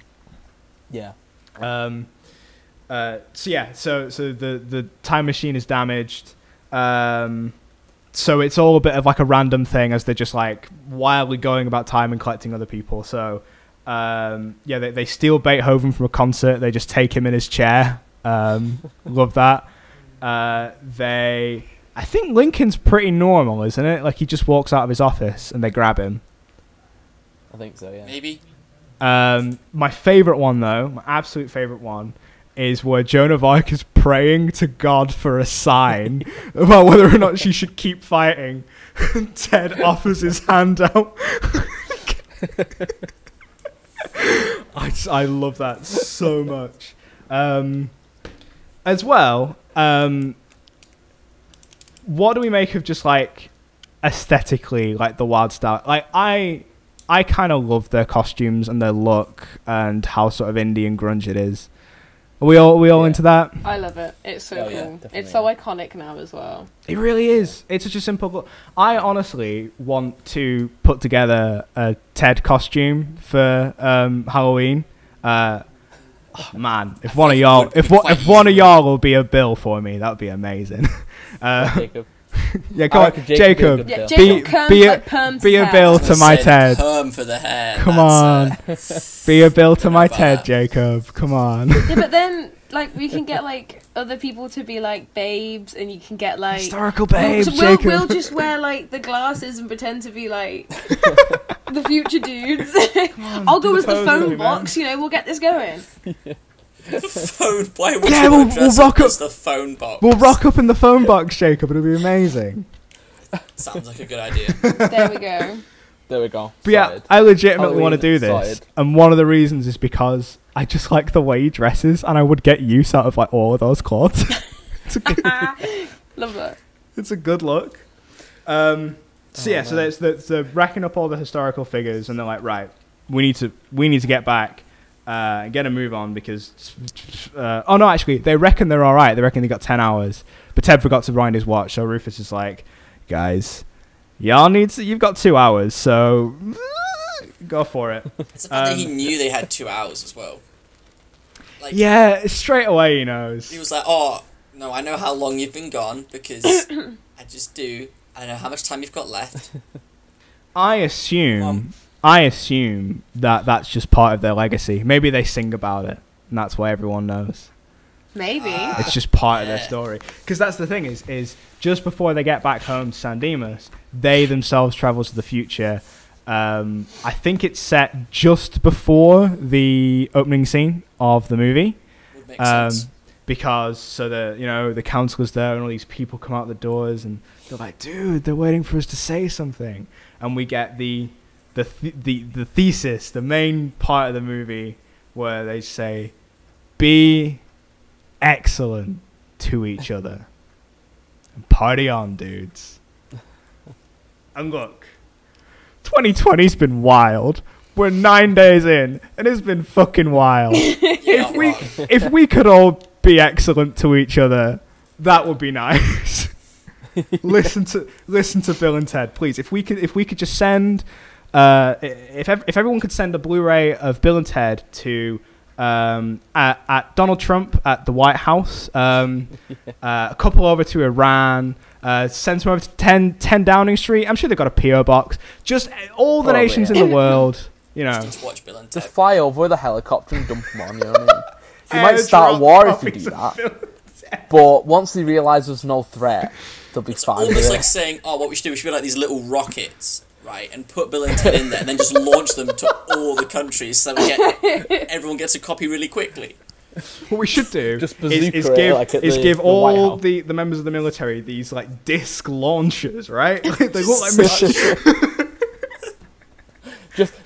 Yeah. So the time machine is damaged. So it's all a bit of like a random thing as they're just like wildly going about time and collecting other people. So they steal Beethoven from a concert. They just take him in his chair. Love that. I think Lincoln's pretty normal, isn't it? Like he just walks out of his office and they grab him. I think so, yeah. Maybe. My favourite one, though, my absolute favourite one, is where Joan of Arc is praying to God for a sign about whether or not she should keep fighting. And Ted offers his hand out. I love that so much. as well, what do we make of just like aesthetically, like the wild style? Like I kind of love their costumes and their look and how sort of indie and grunge it is. Are we all into that? I love it. It's so cool. Yeah, it's so iconic now as well. It really is. It's such a simple look. I honestly want to put together a Ted costume for Halloween. Man, if one of y'all will be a Bill for me, that would be amazing. Jacob. Yeah, come on, Jacob. Yeah, Jacob be a Bill to my Ted. Perm for the hair. Come on, be a Bill to my Ted, Jacob. Come on. Yeah, but then like we can get like other people to be like babes, and you can get like historical babes. Jacob. We'll just wear like the glasses and pretend to be like the future dudes. I'll go as the phone box. You know, we'll get this going. The phone. Why would we'll rock up as the phone box? We'll rock up in the phone box, Jacob. It'll be amazing. Sounds like a good idea. There we go. There we go. But yeah, I legitimately want to do this, sorted. and one of the reasons is because I just like the way he dresses, and I would get use out of like all of those clothes. Love that. It's a good look. So there's the racking up all the historical figures, and they're like, right, we need to get back. Get a move on because actually they reckon they're all right. They reckon they got 10 hours, but Ted forgot to wind his watch. So Rufus is like, guys, you've got 2 hours, so go for it. It's the fact that he knew they had 2 hours as well. Like, yeah, straight away he knows. He was like, oh no, I know how long you've been gone because I just do. I know how much time you've got left. I assume that that's just part of their legacy. Maybe they sing about it, and that's why everyone knows. Maybe. It's just part of their story. Because that's the thing is just before they get back home to San Dimas, they themselves travel to the future. I think it's set just before the opening scene of the movie. Would make sense. Because the counselor's there and all these people come out the doors and they're like, dude, they're waiting for us to say something. And we get the thesis, the main part of the movie where they say, be excellent to each other and party on, dudes. And look, 2020's been wild. We're 9 days in and it's been fucking wild. If we could all be excellent to each other, that would be nice. listen to Bill and Ted, please. If we could just send if everyone could send a Blu-ray of Bill and Ted to at Donald Trump at the White House, a couple over to Iran, send some over to 10 Downing Street. I'm sure they've got a PO box. Just all the nations in the world, you know. Just watch Bill and Ted. Just fly over with a helicopter and dump them on, you know what I mean? You might start a war if you do that. But once they realise there's no threat, they'll be fine. It's almost like saying, oh, what we should do, we should be like these little rockets, right? And put Bill and Ted in there and then just launch them to all the countries so everyone gets a copy really quickly. What we should do is give all the members of the military these like disc launchers, right? They look like missiles.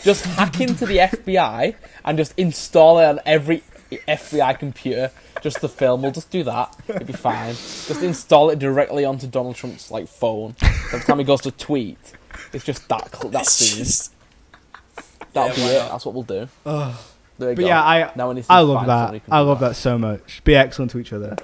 Just hack into the FBI and just install it on every FBI computer. Just the film, we'll just do that. It'd be fine. Just install it directly onto Donald Trump's like phone. Every time he goes to tweet, it's just that scene. That'll be it. That's what we'll do. There we go. Yeah, I love that. I love that so much. Be excellent to each other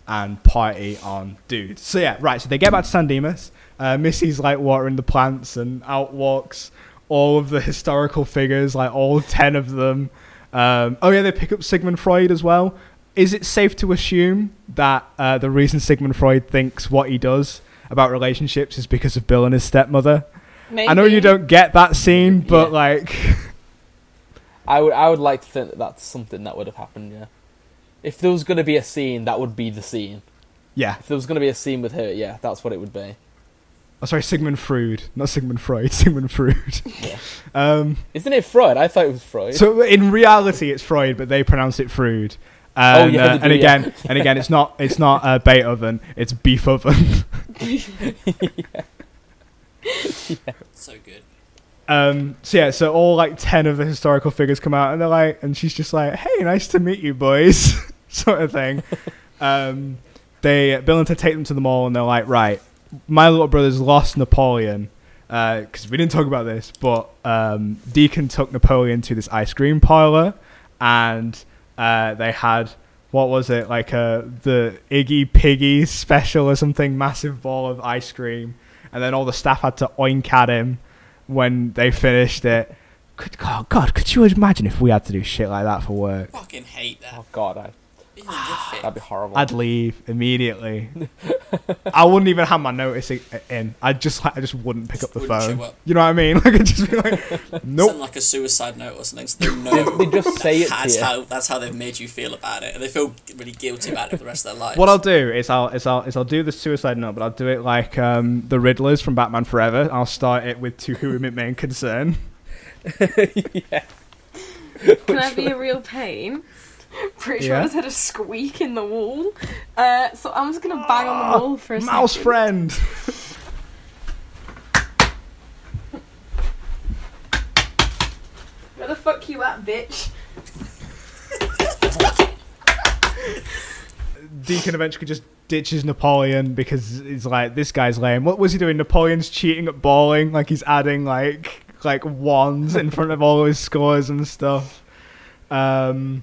and party on, dude. So yeah, right. So they get back to San Dimas. Missy's like watering the plants, and out walks all of the historical figures, like all 10 of them. They pick up Sigmund Freud as well. Is it safe to assume that the reason Sigmund Freud thinks what he does about relationships is because of Bill and his stepmother? Maybe. I know you don't get that scene, but like, I would like to think that that's something that would have happened. Yeah, if there was going to be a scene, that would be the scene. Yeah, if there was going to be a scene with her, yeah, that's what it would be. Oh, sorry, Sigmund Freud, not Sigmund Freud. Sigmund Freud. Yeah. Isn't it Freud? I thought it was Freud. So in reality, it's Freud, but they pronounce it Freud. And again, it's not Beethoven. It's beef oven. Yeah. So good. So all like 10 of the historical figures come out, and they're like, and she's just like, "Hey, nice to meet you, boys," sort of thing. Bill and Ted take them to the mall, and they're like, right, my little brother's lost Napoleon. Because we didn't talk about this, but Deacon took Napoleon to this ice cream parlor, and they had, what was it, like the Iggy Piggy special or something, massive ball of ice cream, and then all the staff had to oink at him when they finished it. God, could you imagine if we had to do shit like that for work? Fucking hate that. Oh God, that'd be horrible. I'd leave immediately. I wouldn't even have my notice in. I just wouldn't pick up the phone. You know what I mean? Like, I'd just be like, nope. Send like a suicide note or something, so they know they just say it to you. That's how they've made you feel about it, and they feel really guilty about it for the rest of their lives. What I'll do is I'll do the suicide note, but I'll do it like the Riddlers from Batman Forever. I'll start it with "To whom it may concern." Yeah. Can I be a real pain? Pretty sure I just had a squeak in the wall. So I'm just gonna bang on the wall for a second. Mouse friend. Where the fuck you at, bitch? Deacon eventually just ditches Napoleon because he's like, this guy's lame. What was he doing? Napoleon's cheating at bowling. Like, he's adding like ones in front of all his scores and stuff. So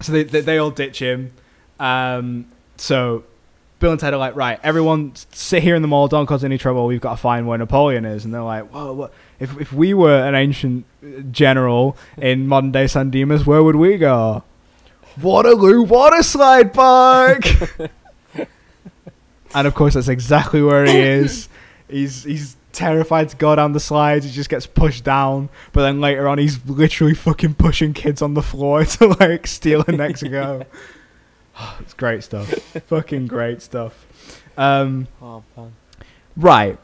they all ditch him. So Bill and Ted are like, right, everyone sit here in the mall, don't cause any trouble. We've got to find where Napoleon is. And they're like, whoa, what? If we were an ancient general in modern day San Dimas, where would we go? Waterloo Water Slide Park. And of course, that's exactly where he is. He's terrified to go down the slides. He just gets pushed down, but then later on he's literally fucking pushing kids on the floor to like steal the next go. It's great stuff. Fucking great stuff. Right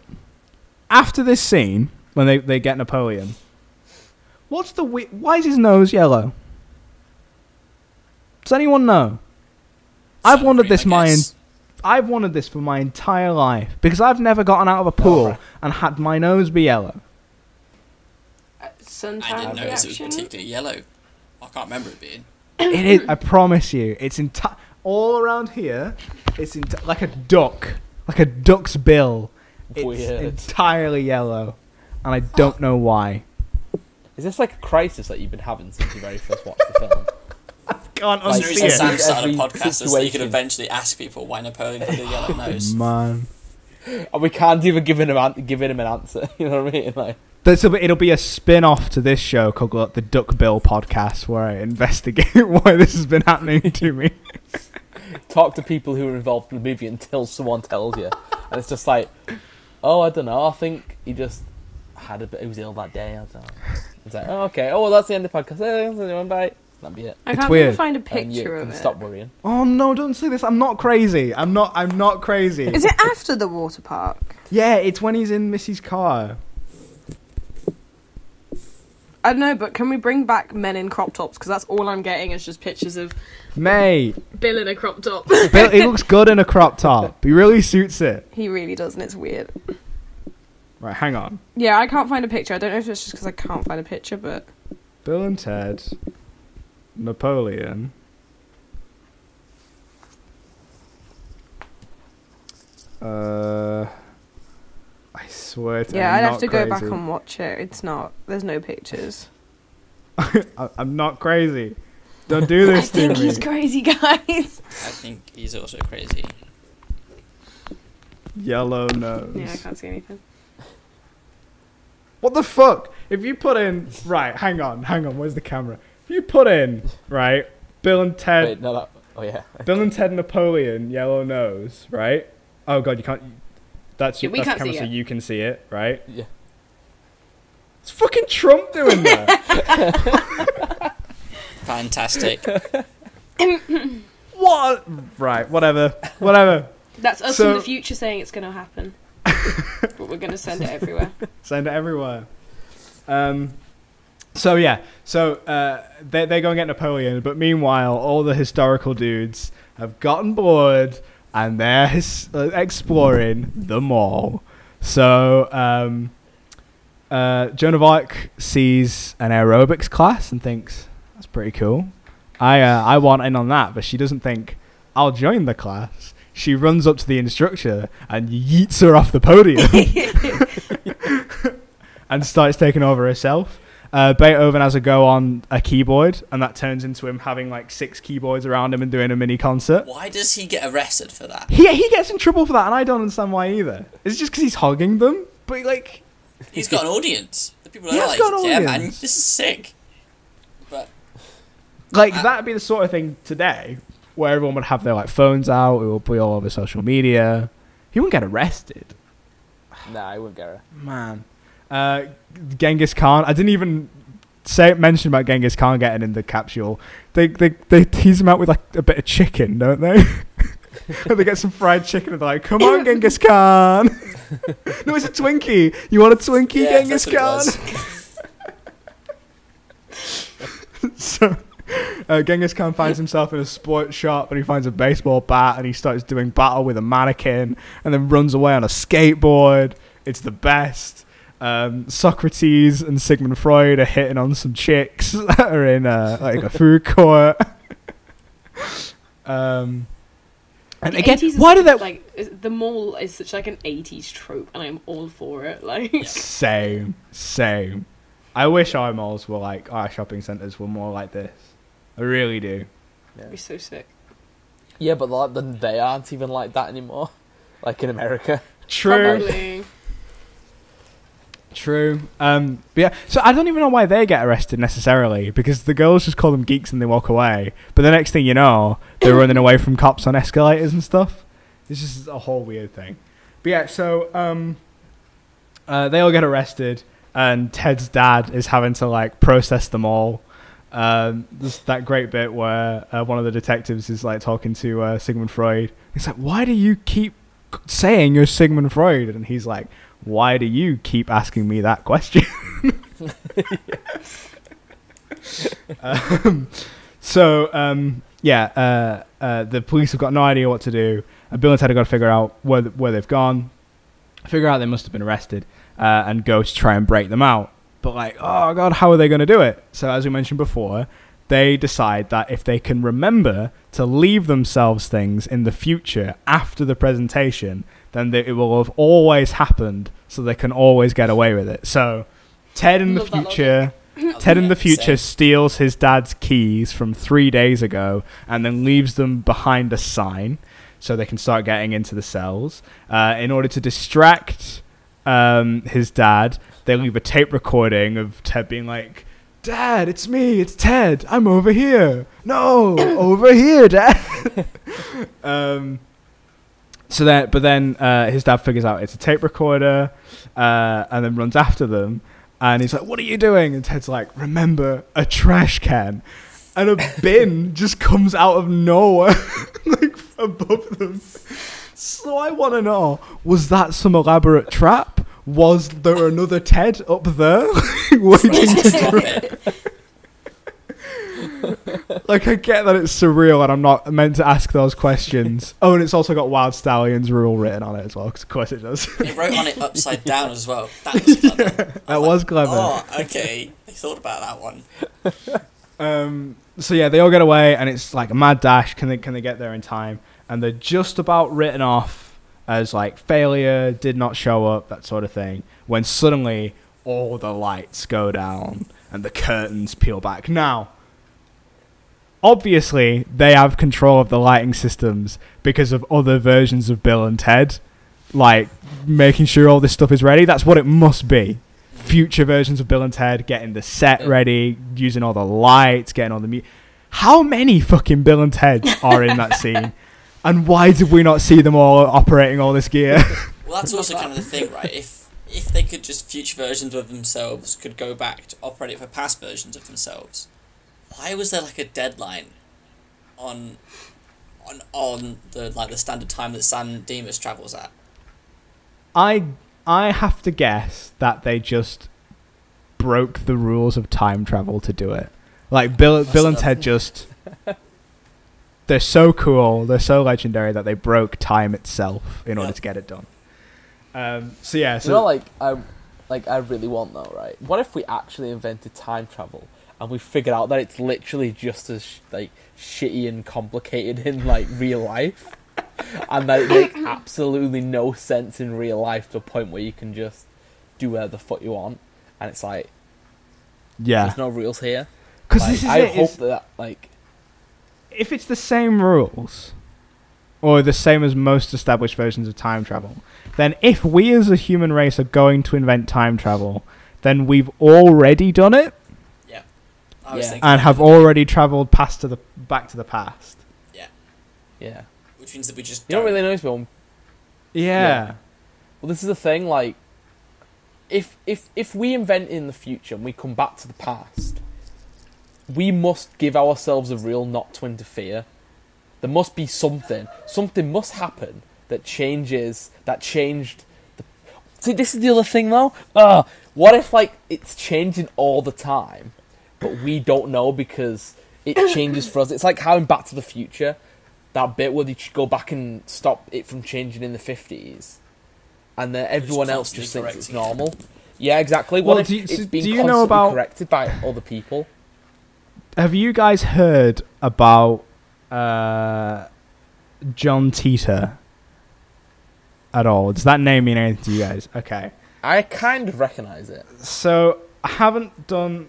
after this scene, when they get Napoleon, why is his nose yellow? Does anyone know? I've wondered this for my entire life, because I've never gotten out of a pool and had my nose be yellow. I didn't notice it was particularly yellow. I can't remember it being. It is. I promise you, it's all around here. It's like a duck's bill. It's Weird. Entirely yellow, and I don't know why. Is this like a crisis that you've been having since you very first watched the film? Can't There's no reason unsee Sam it. started a podcast so you could eventually ask people why Napoleon had a yellow nose. Man, And we can't even give him an answer. You know what I mean? Like, it'll be a spin-off to this show called the Duck Bill Podcast, where I investigate why this has been happening to me. talk to people who were involved in the movie until someone tells you, and it's just like, oh, I don't know. I think he just he was ill that day. I don't know. It's like, oh, okay. Oh, well, that's the end of the podcast. Bye. That'd be it. I can't even find a picture of it. Stop worrying. Oh no! Don't say this. I'm not crazy. I'm not crazy. Is it after the water park? Yeah, it's when he's in Missy's car. I don't know, but can we bring back men in crop tops? Because that's all I'm getting is just pictures of Mate, Bill in a crop top. Bill, he looks good in a crop top. He really suits it. He really does, and it's weird. Right, hang on. Yeah, I can't find a picture. I don't know if it's just because I can't find a picture, but... Bill and Ted, Napoleon. I swear to yeah, I'm I'd not have to crazy. go back and watch it. It's not... There's no pictures. I'm not crazy. Don't do this to me. I think he's crazy, guys. I think he's also crazy. Yellow nose. Yeah, I can't see anything. What the fuck? If you put in... Right, hang on. Where's the camera? If you put in, right, Bill and Ted... Wait, no, that... Oh, yeah. Bill and Ted Napoleon, yellow nose, right? Oh, God, you can't... That's the camera so you can see it, right? Yeah. It's fucking Trump doing that. Fantastic. What? Right, whatever. That's us So- in the future saying it's going to happen. But we're going to send it everywhere. Send it everywhere. So they go and get Napoleon, but meanwhile, all the historical dudes have gotten bored and they're exploring the mall. So Joan of Arc sees an aerobics class and thinks, that's pretty cool. I want in on that, but she doesn't think I'll join the class. She runs up to the instructor and yeets her off the podium and starts taking over herself. Beethoven has a go on a keyboard, and that turns into him having like 6 keyboards around him and doing a mini concert. Why does he get arrested for that? He gets in trouble for that, and I don't understand why either. It's just because he's hogging them, but like... He's got an audience. The people He are has like, got an yeah, man, audience. this is sick. But Like, that'd be the sort of thing today where everyone would have their like phones out, it would be all over social media. He wouldn't get arrested. Nah, I wouldn't get her. Man. Genghis Khan. I didn't even mention about Genghis Khan getting in the capsule. They tease him out with like a bit of chicken, don't they? And they get some fried chicken and they're like, come on, Genghis Khan. No, it's a Twinkie. You want a Twinkie, yeah, Genghis that's Khan? what it was. So Genghis Khan finds himself in a sports shop and he finds a baseball bat and he starts doing battle with a mannequin and then runs away on a skateboard. It's the best. Socrates and Sigmund Freud are hitting on some chicks that are in like a food court. And again, why do they like the mall is such like an 80s trope, and I'm all for it. Like same. I wish our malls were like our shopping centres were more like this. I really do. it'd be so sick. Yeah, but like they aren't even like that anymore. Like in America. True. Probably. True. But yeah, so I don't even know why they get arrested necessarily, because the girls just call them geeks and they walk away. But the next thing you know, they're running away from cops on escalators and stuff. It's just a whole weird thing. But yeah, so they all get arrested, and Ted's dad is having to like process them all. There's that great bit where one of the detectives is like talking to Sigmund Freud. He's like, "Why do you keep saying you're Sigmund Freud?" And he's like, "Why do you keep asking me that question?" The police have got no idea what to do. Bill and Ted have got to figure out where they've gone, figure out they must have been arrested, and go to try and break them out. But like, oh god, how are they going to do it? So as we mentioned before, they decide that if they can remember to leave themselves things in the future after the presentation, then it will have always happened, so they can always get away with it. So Ted in the future steals his dad's keys from 3 days ago and then leaves them behind a sign so they can start getting into the cells. In order to distract his dad, they leave a tape recording of Ted being like, "Dad, it's me, it's Ted, I'm over here. No, over here, Dad." But then his dad figures out it's a tape recorder, and then runs after them, and he's like, "What are you doing?" And Ted's like, "Remember, a trash can." And a bin just comes out of nowhere, like above them. So I want to know, was that some elaborate trap? Was there another Ted up there waiting to Like, I get that it's surreal and I'm not meant to ask those questions. Oh, and it's also got Wild Stallions rule written on it as well, because of course it does. They wrote on it upside down as well. That was clever. That was clever. Oh, okay. They thought about that one. So yeah, they all get away and it's like a mad dash. Can they get there in time? And they're just about written off as like failure, did not show up, that sort of thing, when suddenly all the lights go down and the curtains peel back. Now, obviously, they have control of the lighting systems because of other versions of Bill and Ted, like making sure all this stuff is ready. That's what it must be. Future versions of Bill and Ted getting the set ready, using all the lights, getting all the How many fucking Bill and Teds are in that scene? And why did we not see them all operating all this gear? Well, that's also kind of the thing, right? If they could just future versions of themselves could go back to operate it for past versions of themselves, why was there like a deadline on the standard time that San Dimas travels at? I have to guess that they just broke the rules of time travel to do it. Like Bill and Ted just they're so cool, they're so legendary that they broke time itself in order to get it done. You know, I really want though, right? What if we actually invented time travel and we figured out that it's literally just as like shitty and complicated in like real life, and that it makes absolutely no sense in real life to a point where you can just do whatever the fuck you want, and it's like, there's no rules here. Because like, this is I it. hope that like, if it's the same rules, or the same as most established versions of time travel, then if we as a human race are going to invent time travel, then we've already done it. Yeah. I was thinking and have already travelled back to the past. Yeah. Yeah. Which means that we just don't really know this film. Yeah. Well, this is the thing, like, if we invent in the future and we come back to the past, we must give ourselves a rule not to interfere. There must be something. Something must happen that changed the... See, this is the other thing, though. What if, like, it's changing all the time, but we don't know because it changes for us? It's like how in Back to the Future, that bit where they go back and stop it from changing in the 50s, and then everyone else just thinks it's normal. Yeah, exactly. Well, what if it's being do you constantly know about... corrected by other people? Have you guys heard about John Titor at all? Does that name mean anything to you guys? Okay. I kind of recognise it. So, I haven't done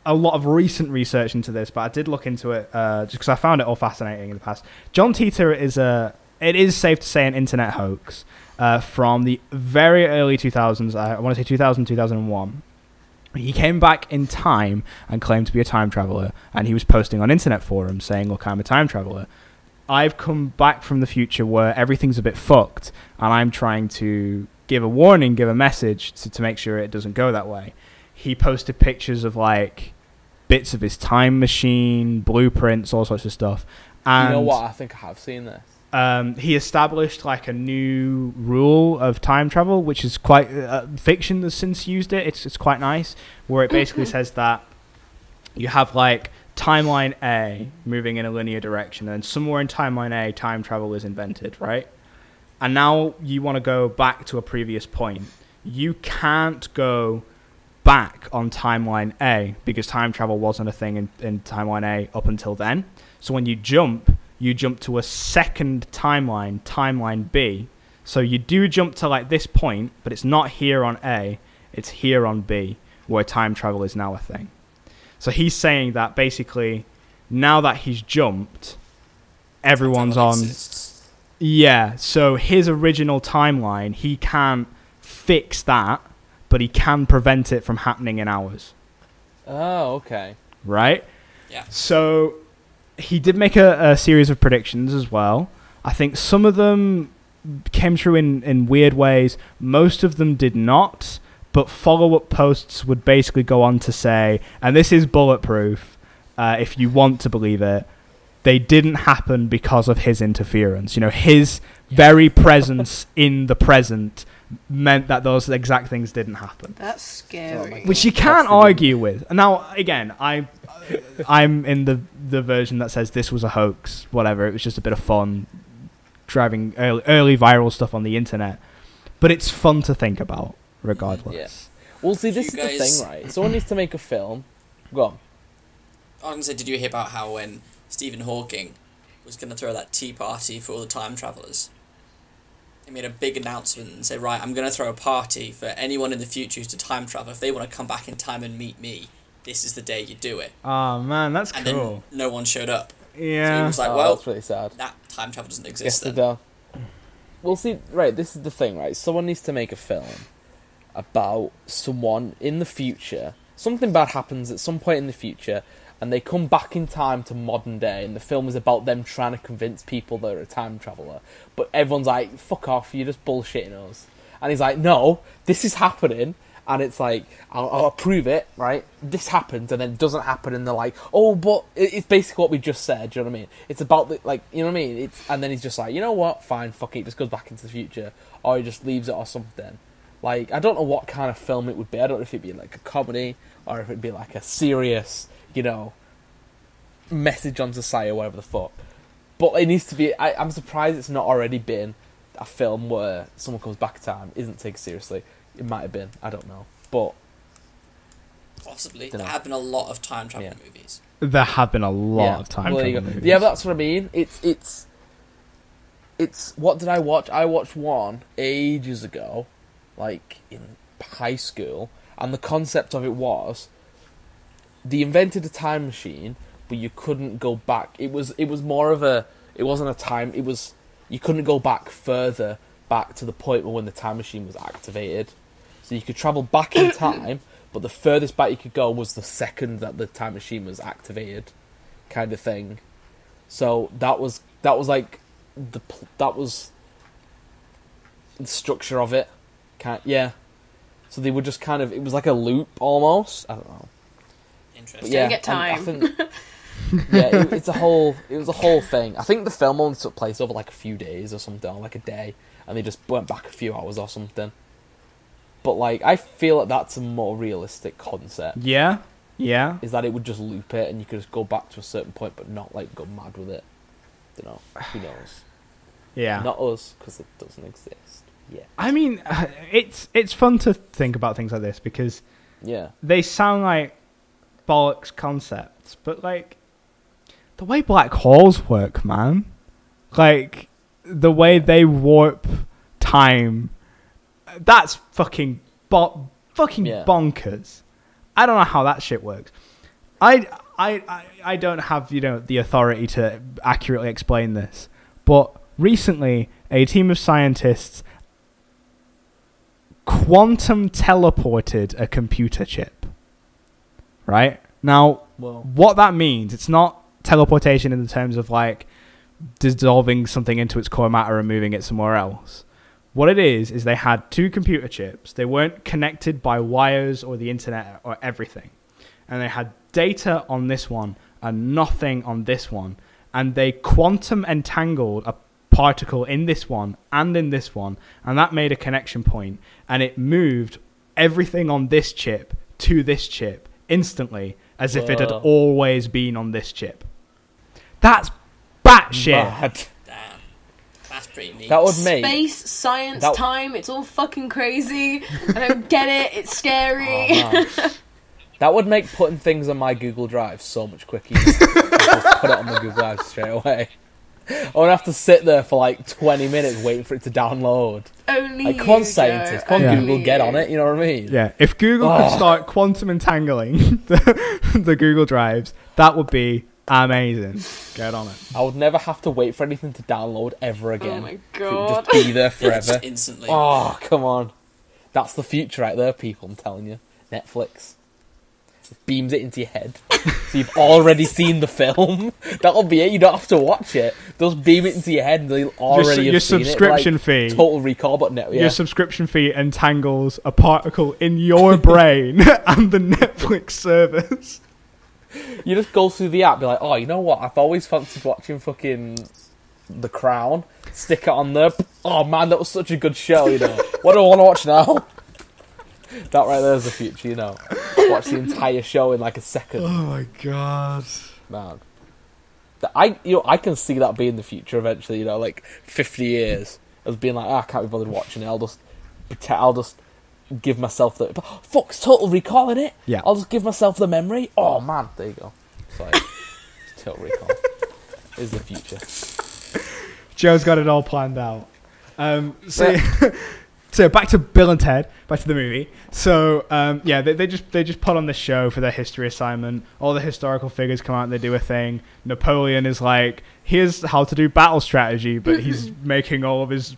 a lot of recent research into this, but I did look into it just because I found it all fascinating in the past. John Titor is it is safe to say, an internet hoax from the very early 2000s. I want to say 2000, 2001. He came back in time and claimed to be a time traveler, and he was posting on internet forums saying, look, I'm a time traveler. I've come back from the future where everything's a bit fucked, and I'm trying to give a warning, give a message to make sure it doesn't go that way. He posted pictures of, like, bits of his time machine, blueprints, all sorts of stuff. And you know what? I think I have seen this. He established like a new rule of time travel, which is quite fiction has since used it. It's quite nice, where it basically says that you have like timeline A moving in a linear direction, and somewhere in timeline A, time travel is invented, right? And now you want to go back to a previous point. You can't go back on timeline A because time travel wasn't a thing in timeline A up until then. So when you jump to a second timeline, timeline B. So you do jump to like this point, but it's not here on A, it's here on B, where time travel is now a thing. So he's saying that basically, now that he's jumped, everyone's on... Yeah, so his original timeline, he can't fix that, but he can prevent it from happening in ours. Oh, okay. Right? Yeah. So... he did make a series of predictions as well. I think some of them came true in weird ways. Most of them did not. But follow-up posts would basically go on to say, and this is bulletproof, if you want to believe it, they didn't happen because of his interference. You know, his very presence in the present meant that those exact things didn't happen. That's scary. Which you can't argue with. Now, again, I'm in the version that says this was a hoax, whatever. It was just a bit of fun, driving early viral stuff on the internet. But it's fun to think about, regardless. Yeah. Well, see, this is the thing, right? Someone needs to make a film. Go on. I was going to say, did you hear about how when Stephen Hawking was going to throw that tea party for all the time travellers, he made a big announcement and said, right, I'm going to throw a party for anyone in the future who's to time travel. If they want to come back in time and meet me, this is the day you do it. Oh, man, that's and cool. Then no one showed up. Yeah. So he was like, well, that's really sad. That time travel doesn't exist Yes, then. Well, see, right, this is the thing, right? Someone needs to make a film about someone in the future. Something bad happens at some point in the future, and they come back in time to modern day, and the film is about them trying to convince people they're a time traveller. But everyone's like, fuck off, you're just bullshitting us. And he's like, no, this is happening, and it's like, I'll prove it, right? This happens, and then it doesn't happen, and they're like, oh, but it's basically what we just said, do you know what I mean? It's about, you know what I mean? And then he's just like, you know what, fine, fuck it, just goes back into the future, or he just leaves it or something. Like, I don't know what kind of film it would be. I don't know if it'd be like a comedy, or if it'd be like a serious, you know, message on society or whatever the fuck. But it needs to be... I'm surprised it's not already been a film where someone comes back in time, isn't taken seriously. It might have been, I don't know. But Possibly. There have been a lot of time travel movies. There have been a lot of time travel movies. Yeah, but that's what I mean. It's what did I watch? I watched one ages ago, like in high school, and the concept of it was they invented a time machine, but you couldn't go back. It was more of a. It wasn't a time. It was you couldn't go back further back to the point when the time machine was activated. So you could travel back in time, but the furthest back you could go was the second that the time machine was activated, kind of thing. So that was like that was the structure of it. So they were just kind of, it was like a loop almost. I don't know. Interesting. Don't get time. I think, yeah, it was a whole thing. I think the film only took place over like a few days or something, or like a day, and they just went back a few hours or something. But like, I feel like that's a more realistic concept. Yeah. Is that it would just loop it and you could just go back to a certain point, but not like go mad with it. Don't know. Who knows? Yeah. Not us, because it doesn't exist. Yeah. I mean, it's fun to think about things like this because they sound like bollocks concepts, but like the way black holes work, man, like the way they warp time, that's fucking bonkers. I don't know how that shit works. I don't have, the authority to accurately explain this, but recently a team of scientists quantum teleported a computer chip. Right? Now, what that means, it's not teleportation in the terms of like dissolving something into its core matter and moving it somewhere else. What it is they had two computer chips. They weren't connected by wires or the internet or everything. And they had data on this one and nothing on this one. And they quantum entangled a particle in this one and in this one. And that made a connection point. And it moved everything on this chip to this chip instantly, as if it had always been on this chip. That's batshit. Damn. That's pretty neat. That would make space, science, time. It's all fucking crazy. I don't get it. It's scary. That would make putting things on my Google Drive so much quicker. Just put it on the Google Drive straight away. I would have to sit there for like 20 minutes waiting for it to download. Only like, come on, scientists. Come on, Google, get on it. You know what I mean? Yeah, if Google could start quantum entangling the Google Drives, that would be amazing. Get on it. I would never have to wait for anything to download ever again. Oh my god. It would just be there forever. Instantly. Oh, come on. That's the future right there, people, I'm telling you. Netflix. Beams it into your head. So you've already seen the film. That'll be it. You don't have to watch it. They'll beam it into your head and they'll already have seen it. Your subscription fee. Total Recall, but Your subscription fee entangles a particle in your brain and the Netflix service. You just go through the app, be like, oh, you know what? I've always fancied watching fucking The Crown. Stick it on there. Oh man, that was such a good show, What do I want to watch now? That right there is the future, Watch the entire show in like a second. Oh my god, man! I can see that being the future eventually. Like 50 years of being like, I can't be bothered watching it. I'll just give myself the fuck's Total Recall in it. Yeah, I'll just give myself the memory. Oh man, there you go. Sorry, Total Recall is the future. Joe's got it all planned out. So back to Bill and Ted, back to the movie. So they just put on this show for their history assignment. All the historical figures come out and they do a thing. Napoleon is like, here's how to do battle strategy, but he's making all of his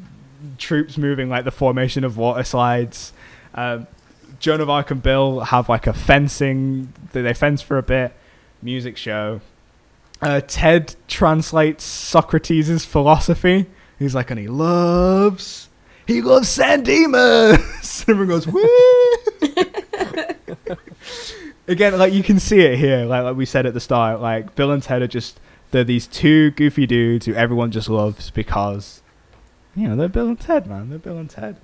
troops moving like the formation of water slides. Joan of Arc and Bill have like a fencing. They fence for a bit. Music show. Ted translates Socrates' philosophy. He's like, and he loves San Dimas. Everyone goes, woo! Again, like you can see it here, like we said at the start, like Bill and Ted they're these two goofy dudes who everyone just loves because, they're Bill and Ted, man. They're Bill and Ted.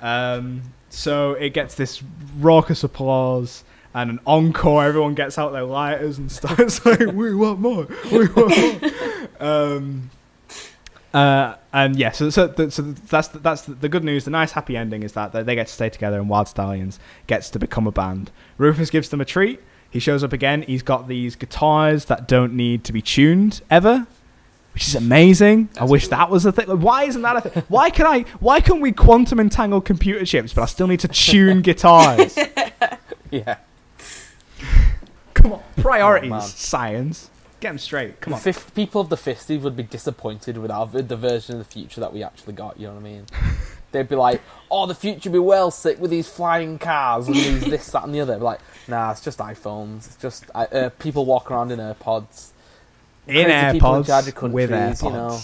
Yeah. So it gets this raucous applause and an encore. Everyone gets out their lighters and starts like, we want more. We want more. And yeah, so that's the good news. The nice happy ending is that they get to stay together, and Wild Stallions gets to become a band. Rufus gives them a treat. He shows up again. He's got these guitars that don't need to be tuned ever, which is amazing. I wish that was a thing. Why isn't that a thing? Why can we quantum entangle computer chips, but I still need to tune guitars? Yeah. Come on, priorities, Oh, science. Get them straight. Come on. People of the 50s would be disappointed with the version of the future that we actually got, you know what I mean? They'd be like, oh, the future be well sick with these flying cars and these this, that and the other. They'd be like, nah, it's just iPhones. It's just people walking around in AirPods. In AirPods, with AirPods. You know,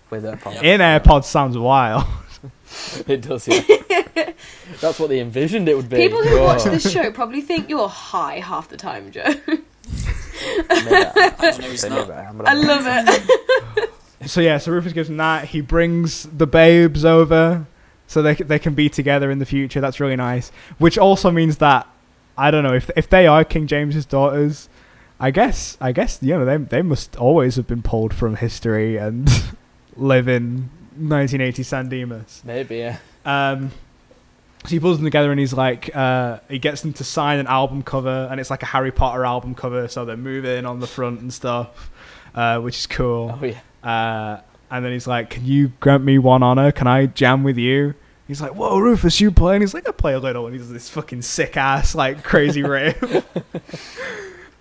with AirPods. In AirPods sounds wild. It does, yeah. That's what they envisioned it would be. People who watch this show probably think you're high half the time, Joe. I love it. So Rufus gives him that. He brings the babes over so they can be together in the future. That's really nice. Which also means that, I don't know, if they are King James's daughters, I guess you know they must always have been pulled from history and live in 1980 San Dimas. Maybe, yeah. So he pulls them together and he's like, he gets them to sign an album cover, and it's like a Harry Potter album cover, so they're moving on the front and stuff, which is cool. Oh, yeah. And then he's like, can you grant me one honor? Can I jam with you? He's like, whoa, Rufus, you play? And he's like, I play a little. And he does this fucking sick-ass, like, crazy riff.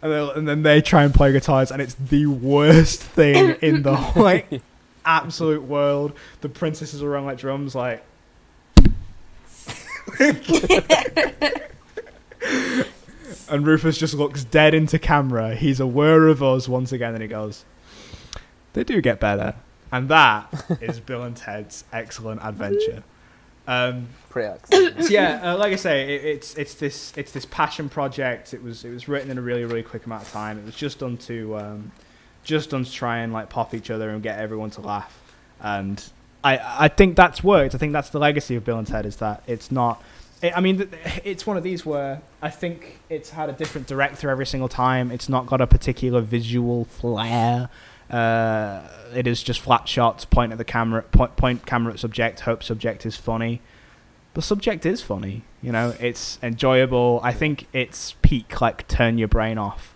And then they try and play guitars, and it's the worst thing in the like absolute world. The princesses are on like drums, like. And Rufus just looks dead into camera. He's aware of us once again, and he goes, "They do get better," and that is Bill and Ted's Excellent Adventure. Pretty excellent. So yeah, like I say, it's this passion project. It was written in a really, really quick amount of time. It was just done to try and like pop each other and get everyone to laugh. And I think that's worked. I think that's the legacy of Bill and Ted, is that it's not. I mean, it's one of these where I think it's had a different director every single time. It's not got a particular visual flair. It is just flat shots, point at the camera, point camera at subject, hope subject is funny. The subject is funny, you know, it's enjoyable. I think it's peak, like, turn your brain off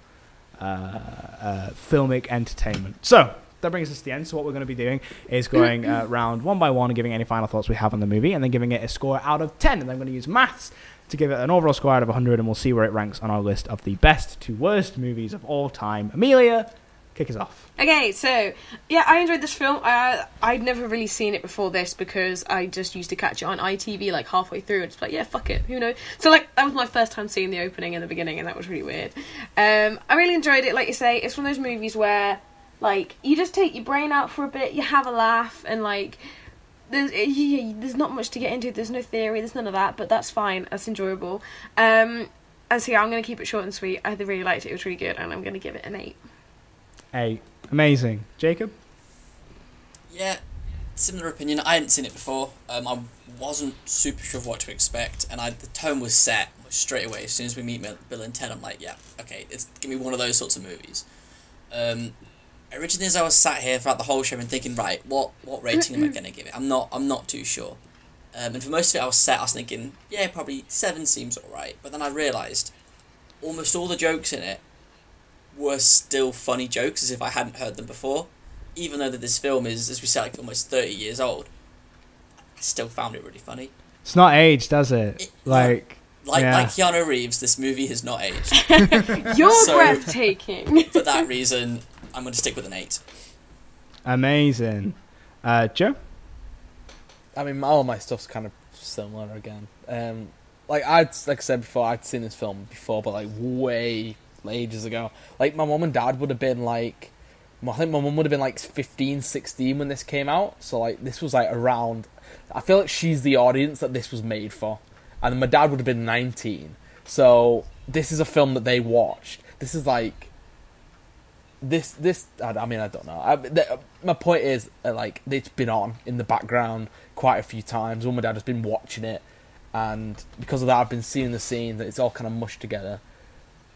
filmic entertainment. So that brings us to the end. So what we're going to be doing is going round one by one and giving any final thoughts we have on the movie, and then giving it a score out of 10. And then I'm going to use maths to give it an overall score out of 100, and we'll see where it ranks on our list of the best to worst movies of all time. Amelia, kick us off. Okay, so, yeah, I enjoyed this film. I'd never really seen it before this because I just used to catch it on ITV, like, halfway through, and just like, yeah, fuck it, who knows? So, like, that was my first time seeing the opening in the beginning, and that was really weird. I really enjoyed it. Like you say, it's one of those movies where, like, you just take your brain out for a bit, you have a laugh, and, like, there's not much to get into. There's no theory, there's none of that, but that's fine. That's enjoyable. And so, yeah, I'm going to keep it short and sweet. I really liked it. It was really good, and I'm going to give it an 8. 8. Amazing. Jacob? Yeah, similar opinion. I hadn't seen it before. I wasn't super sure of what to expect, and the tone was set straight away. As soon as we meet Bill and Ted, I'm like, yeah, okay, it's give me one of those sorts of movies. Originally, as I was sat here throughout the whole show and thinking, right, what rating am I going to give it? I'm not too sure. And for most of it, I was thinking, yeah, probably 7 seems alright. But then I realised almost all the jokes in it were still funny jokes, as if I hadn't heard them before. Even though that this film is, as we said, like almost 30 years old, I still found it really funny. It's not aged, does it? Like Keanu Reeves, this movie has not aged. You're breathtaking. For that reason, I'm going to stick with an 8. Amazing. Joe? I mean, all my stuff's kind of similar again. Like I said before, I'd seen this film before, but like way ages ago. Like my mum and dad would have been like, I think my mum would have been like 15, 16 when this came out. So like this was like around. I feel like she's the audience that this was made for, and my dad would have been 19. So this is a film that they watched. This is like. This I mean, I don't know. My point is, like, it's been on in the background quite a few times. Mum and dad has been watching it, and because of that, I've been seeing the scene that it's all kind of mushed together.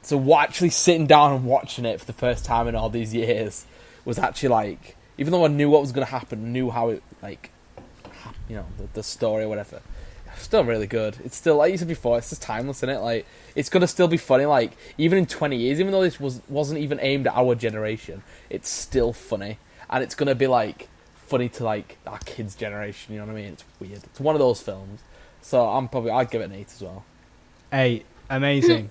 So actually sitting down and watching it for the first time in all these years was actually, like, even though I knew what was going to happen, knew how it, like, you know, the story or whatever, it's still really good. It's still, like you said before, it's just timeless, isn't it? Like, it's going to still be funny, like, even in 20 years, even though this wasn't even aimed at our generation, it's still funny. And it's going to be, like, funny to, like, our kids' generation, you know what I mean? It's weird. It's one of those films. So I'd give it an 8 as well. 8. Amazing.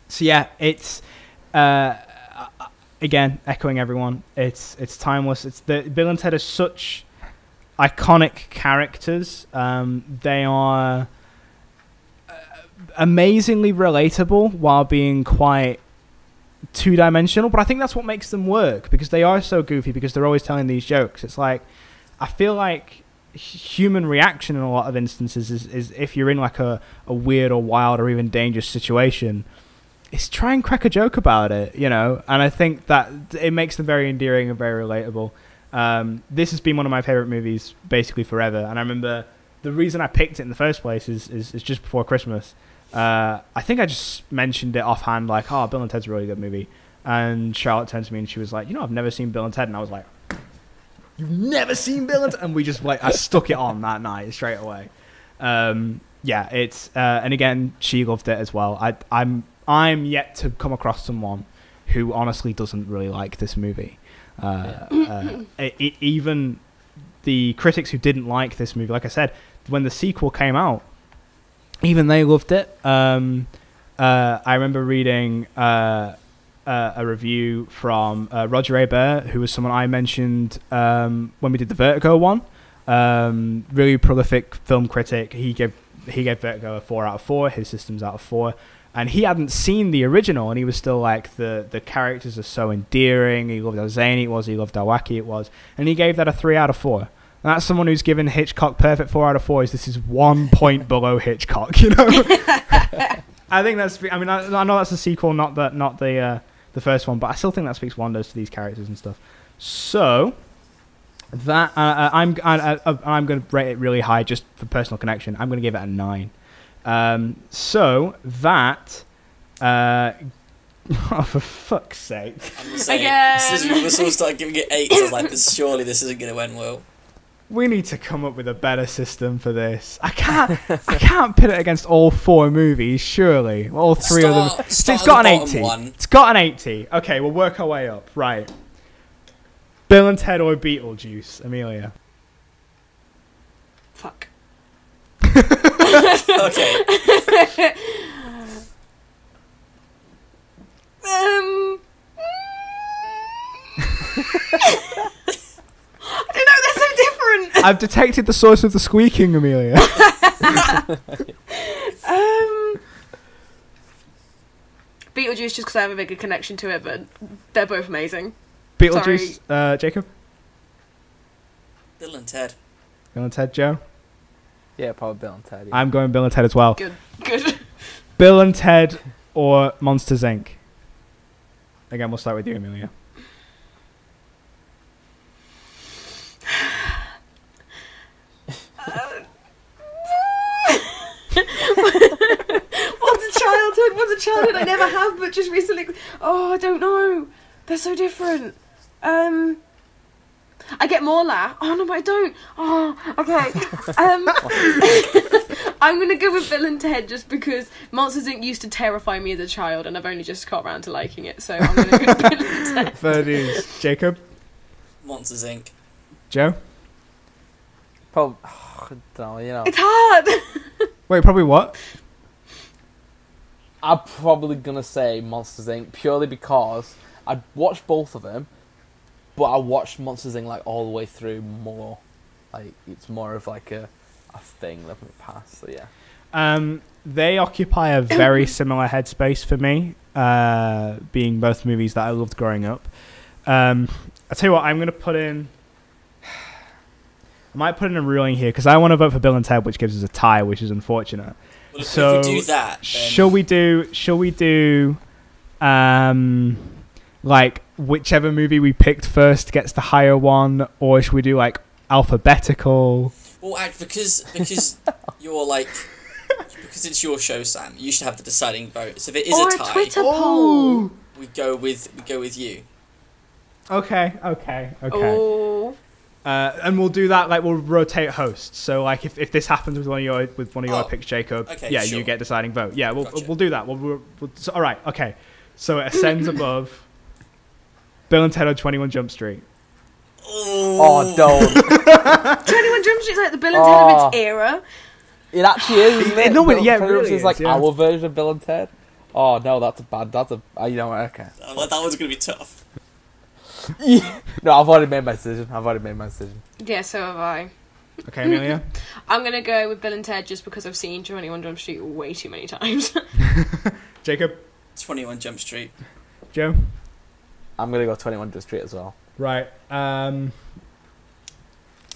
So yeah, it's again echoing everyone. It's timeless. It's Bill and Ted are such iconic characters. They are amazingly relatable while being quite two-dimensional, but I think that's what makes them work, because they are so goofy, because they're always telling these jokes. It's like, I feel like human reaction in a lot of instances is if you're in like a weird or wild or even dangerous situation, is try and crack a joke about it, you know? And I think that it makes them very endearing and very relatable. This has been one of my favorite movies basically forever, and I remember the reason I picked it in the first place is just before Christmas. I think I just mentioned it offhand, like, oh, Bill and Ted's a really good movie, and Charlotte turned to me and she was like, you know, I've never seen Bill and Ted, and I was like, you've never seen Bill and Ted? And we just, like, I stuck it on that night straight away. Yeah, it's and again, she loved it as well. I'm yet to come across someone who honestly doesn't really like this movie. Even the critics who didn't like this movie, like I said, when the sequel came out, even they loved it. I remember reading a review from Roger Ebert, who was someone I mentioned when we did the Vertigo one. Really prolific film critic. He gave Vertigo a 4 out of 4. His Systems out of 4. And he hadn't seen the original, and he was still like, the characters are so endearing. He loved how zany it was. He loved how wacky it was. And he gave that a 3 out of 4. And that's someone who's given Hitchcock perfect 4 out of 4. This is 1 point below Hitchcock, you know? I think that's... I mean, I know that's a sequel, not the first one, but I still think that speaks wonders to these characters and stuff. So... that I'm going to rate it really high just for personal connection. I'm going to give it a 9. So that oh, for fuck's sake! I'm saying, as soon as we sort of started giving it 8, I was like, surely this isn't going to end well. We need to come up with a better system for this. I can't pit it against all 4 movies. Surely, all 3 of them. It's got an 80. It's got an 80. Okay, we'll work our way up. Right. Bill and Ted or Beetlejuice, Amelia? Fuck. Okay. I don't know, they're so different. I've detected the source of the squeaking, Amelia. Beetlejuice, just because I have a bigger connection to it, but they're both amazing. Beetlejuice, Jacob? Bill and Ted. Bill and Ted, Joe? Yeah, probably Bill and Ted. Yeah. I'm going Bill and Ted as well. Good. Bill and Ted or Monsters, Inc.? Again, we'll start with you, Amelia. What's a childhood I never have, but just recently... Oh, I don't know. They're so different. I get more laugh. Oh, no, but I don't. Oh, okay. I'm going to go with Bill and Ted just because Monsters, Inc. used to terrify me as a child, and I've only just got around to liking it, so I'm going to go with Bill and Ted. Fair dues. Jacob? Monsters, Inc. Joe? Probably, I don't know, you know. It's hard. Wait, probably what? I'm probably going to say Monsters, Inc. purely because I watched both of them, but I watched Monsters, Inc. like all the way through more. Like, it's more of like a thing that it passed, so yeah. They occupy a very similar headspace for me, being both movies that I loved growing up. I'll tell you what, I'm going to put in... I might put in a ruling here, because I want to vote for Bill and Ted, which gives us a tie, which is unfortunate. Well, so if we do that, then... shall we do like whichever movie we picked first gets the higher one, or should we do like alphabetical? Well, because you're like, because it's your show, Sam, you should have the deciding vote. So if it is or a tie, Twitter poll. we go with you. Okay. Oh. And we'll do that. Like we'll rotate hosts. So like if this happens with one of your picks, Jacob, okay, sure. You get deciding vote. Yeah, Gotcha. we'll do that. All right. Okay. So it ascends above Bill and Ted on 21 Jump Street. Oh, don't. 21 Jump Street's like the Bill and Ted of its era. It actually is, isn't it? No, but yeah, it Bill and Ted really is like yeah. our version of Bill and Ted. Oh no, that's you know what? Okay. That one's gonna be tough. No, I've already made my decision. Yeah, so have I. Okay, Amelia. I'm gonna go with Bill and Ted just because I've seen 21 Jump Street way too many times. Jacob. 21 Jump Street. Joe. I'm gonna go 21 Jump Street as well. Right.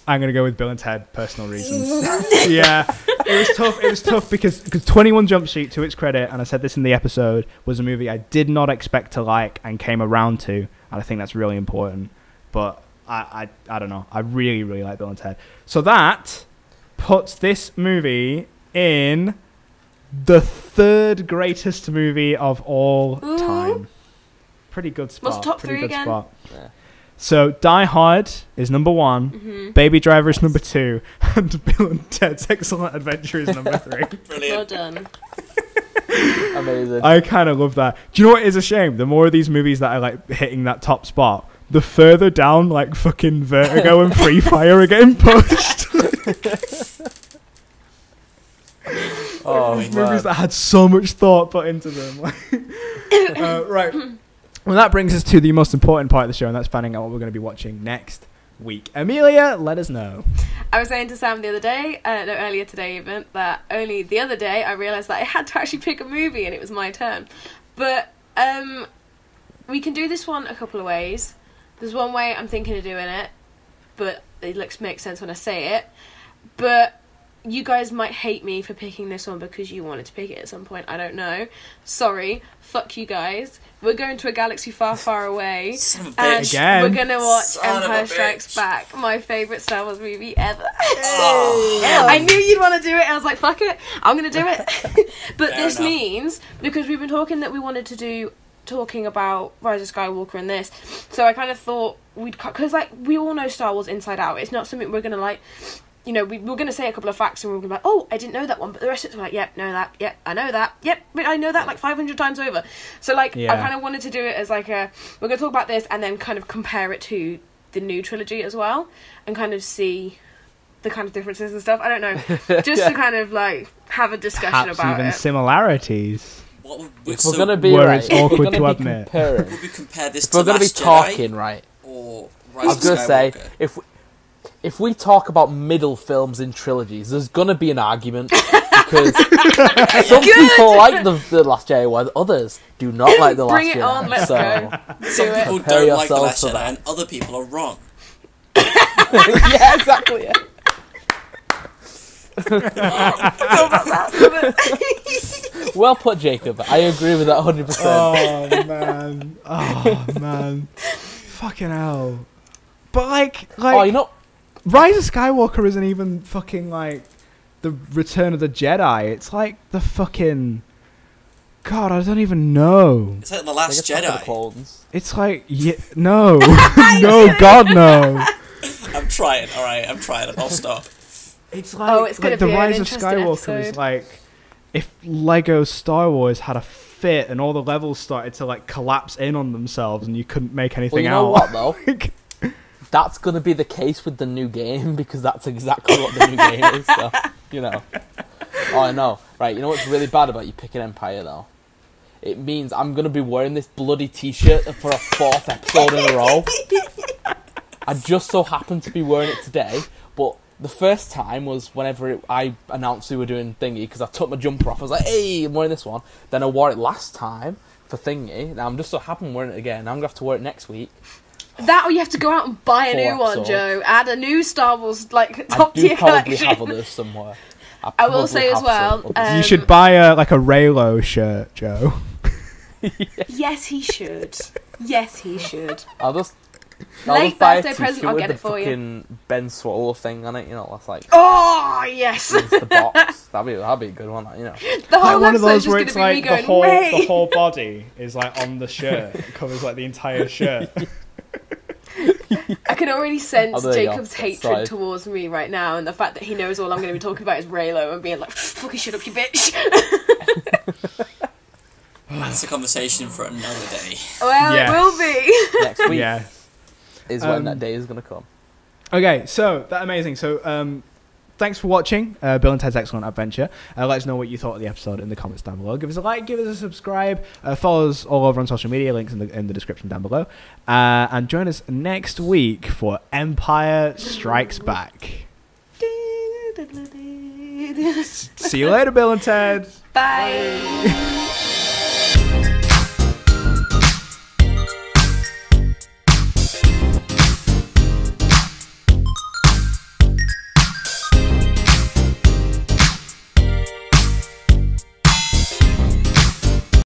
I'm going to go with Bill and Ted, personal reasons. Yeah, it was tough because 21 Jump Street, to its credit, and I said this in the episode, was a movie I did not expect to like and came around to, and I think that's really important. But I don't know. I really, really like Bill and Ted. So that puts this movie in the third greatest movie of all time. Pretty good spot. What's top Pretty three good again? spot. Yeah. So Die Hard is number 1, Baby Driver is number 2, and Bill and Ted's Excellent Adventure is number 3. Brilliant. Well done. Amazing. I kind of love that. Do you know what is a shame? The more of these movies that are like hitting that top spot, the further down like fucking Vertigo and Free Fire are getting pushed. Movies that had so much thought put into them. Right. Well, that brings us to the most important part of the show, and that's finding out what we're going to be watching next week. Amelia, let us know. I was saying to Sam the other day, earlier today even, that only the other day I realised that I had to actually pick a movie and it was my turn. But we can do this one a couple of ways. There's one way I'm thinking of doing it, but it makes sense when I say it. But you guys might hate me for picking this one because you wanted to pick it at some point. I don't know. Sorry. Fuck you guys. We're going to a galaxy far, far away. Son of a And bitch. Again. we're going to watch Son of a Empire Strikes bitch. Back, my favourite Star Wars movie ever. Oh. I knew you'd want to do it. I was like, fuck it. I'm going to do it. But Fair this enough. means, because we've been talking about Rise of Skywalker and this, so I kind of thought because like we all know Star Wars inside out. It's not something we're going to like, you know, we're going to say a couple of facts and we're going to be like, oh, I didn't know that one. But the rest of it's like, yep, know that. Yep, I know that. Yep, I know that like 500 times over. So like, Yeah. I kind of wanted to do it as like we're going to talk about this and then kind of compare it to the new trilogy as well and kind of see the kind of differences and stuff. I don't know. Just to kind of like have a discussion Perhaps about even it. similarities. What would If so we're gonna be Where right, it's if we're awkward gonna to be admit. comparing, would we compare this if to we're gonna be Last talking Jedi right, or I Rise was of gonna say Skywalker? if we talk about middle films in trilogies, there's gonna be an argument because some people like the Last Jedi, while others do not like the Last Bring Jedi. it on, let's so, go. Some Do it. people Prepare don't like the yourselves Last for Jedi, that. and other people are wrong. yeah, exactly. Yeah. Well put, Jacob. I agree with that 100%. Oh man. Oh man. Fucking hell. But like Oh, you know, Rise of Skywalker isn't even fucking like the Return of the Jedi. It's like the fucking God, I don't even know. It's like the I Last think it's not for the Jedi. clones. It's like no. No, God no. I'm trying. All right, I'm trying. I'll stop. It's like, Oh, it's gonna like the be an Rise of interesting Skywalker is episode. like if Lego Star Wars had a fit and all the levels started to like collapse in on themselves and you couldn't make anything Well, you know out. what though? Like, That's going to be the case with the new game because that's exactly what the new game is. So, you know. Oh, I know. Right, you know what's really bad about you picking Empire though? It means I'm going to be wearing this bloody t-shirt for a 4th episode in a row. I just so happened to be wearing it today, but the first time was whenever I announced we were doing Thingy because I took my jumper off. I was like, hey, I'm wearing this one. Then I wore it last time for Thingy. Now I'm just so happy I'm wearing it again. Now I'm going to have to wear it next week. That or you have to go out and buy a new one, episodes. Joe. Add a new Star Wars like I top do tier probably collection. have others somewhere. I will probably say as have well, some others. you should buy a Raylo shirt, Joe. Yes, he should. Yes, he should. I'll just Late buy a birthday t-shirt present, I'll with get the it for you. fucking Ben Swallow thing on it. You know, that's like Oh yes. it's the box. That'd be a good one. You know. The whole Like one of episode's those just where gonna it's be like me the going, whole "Ray!" body is like on the shirt. It covers like the entire shirt. I can already sense Oh, there you Jacob's go. hatred Sorry. towards me right now, and the fact that he knows all I'm going to be talking about is Raylo and being like, fucking shut up, you bitch. That's a conversation for another day. Well, Yeah. it will be. Next week Yeah. is when that day is going to come. Okay, so that amazing. So thanks for watching Bill and Ted's Excellent Adventure. Let us know what you thought of the episode in the comments down below. Give us a like, give us a subscribe, follow us all over on social media, links in the description down below, and join us next week for Empire Strikes Back. See you later, Bill and Ted. Bye.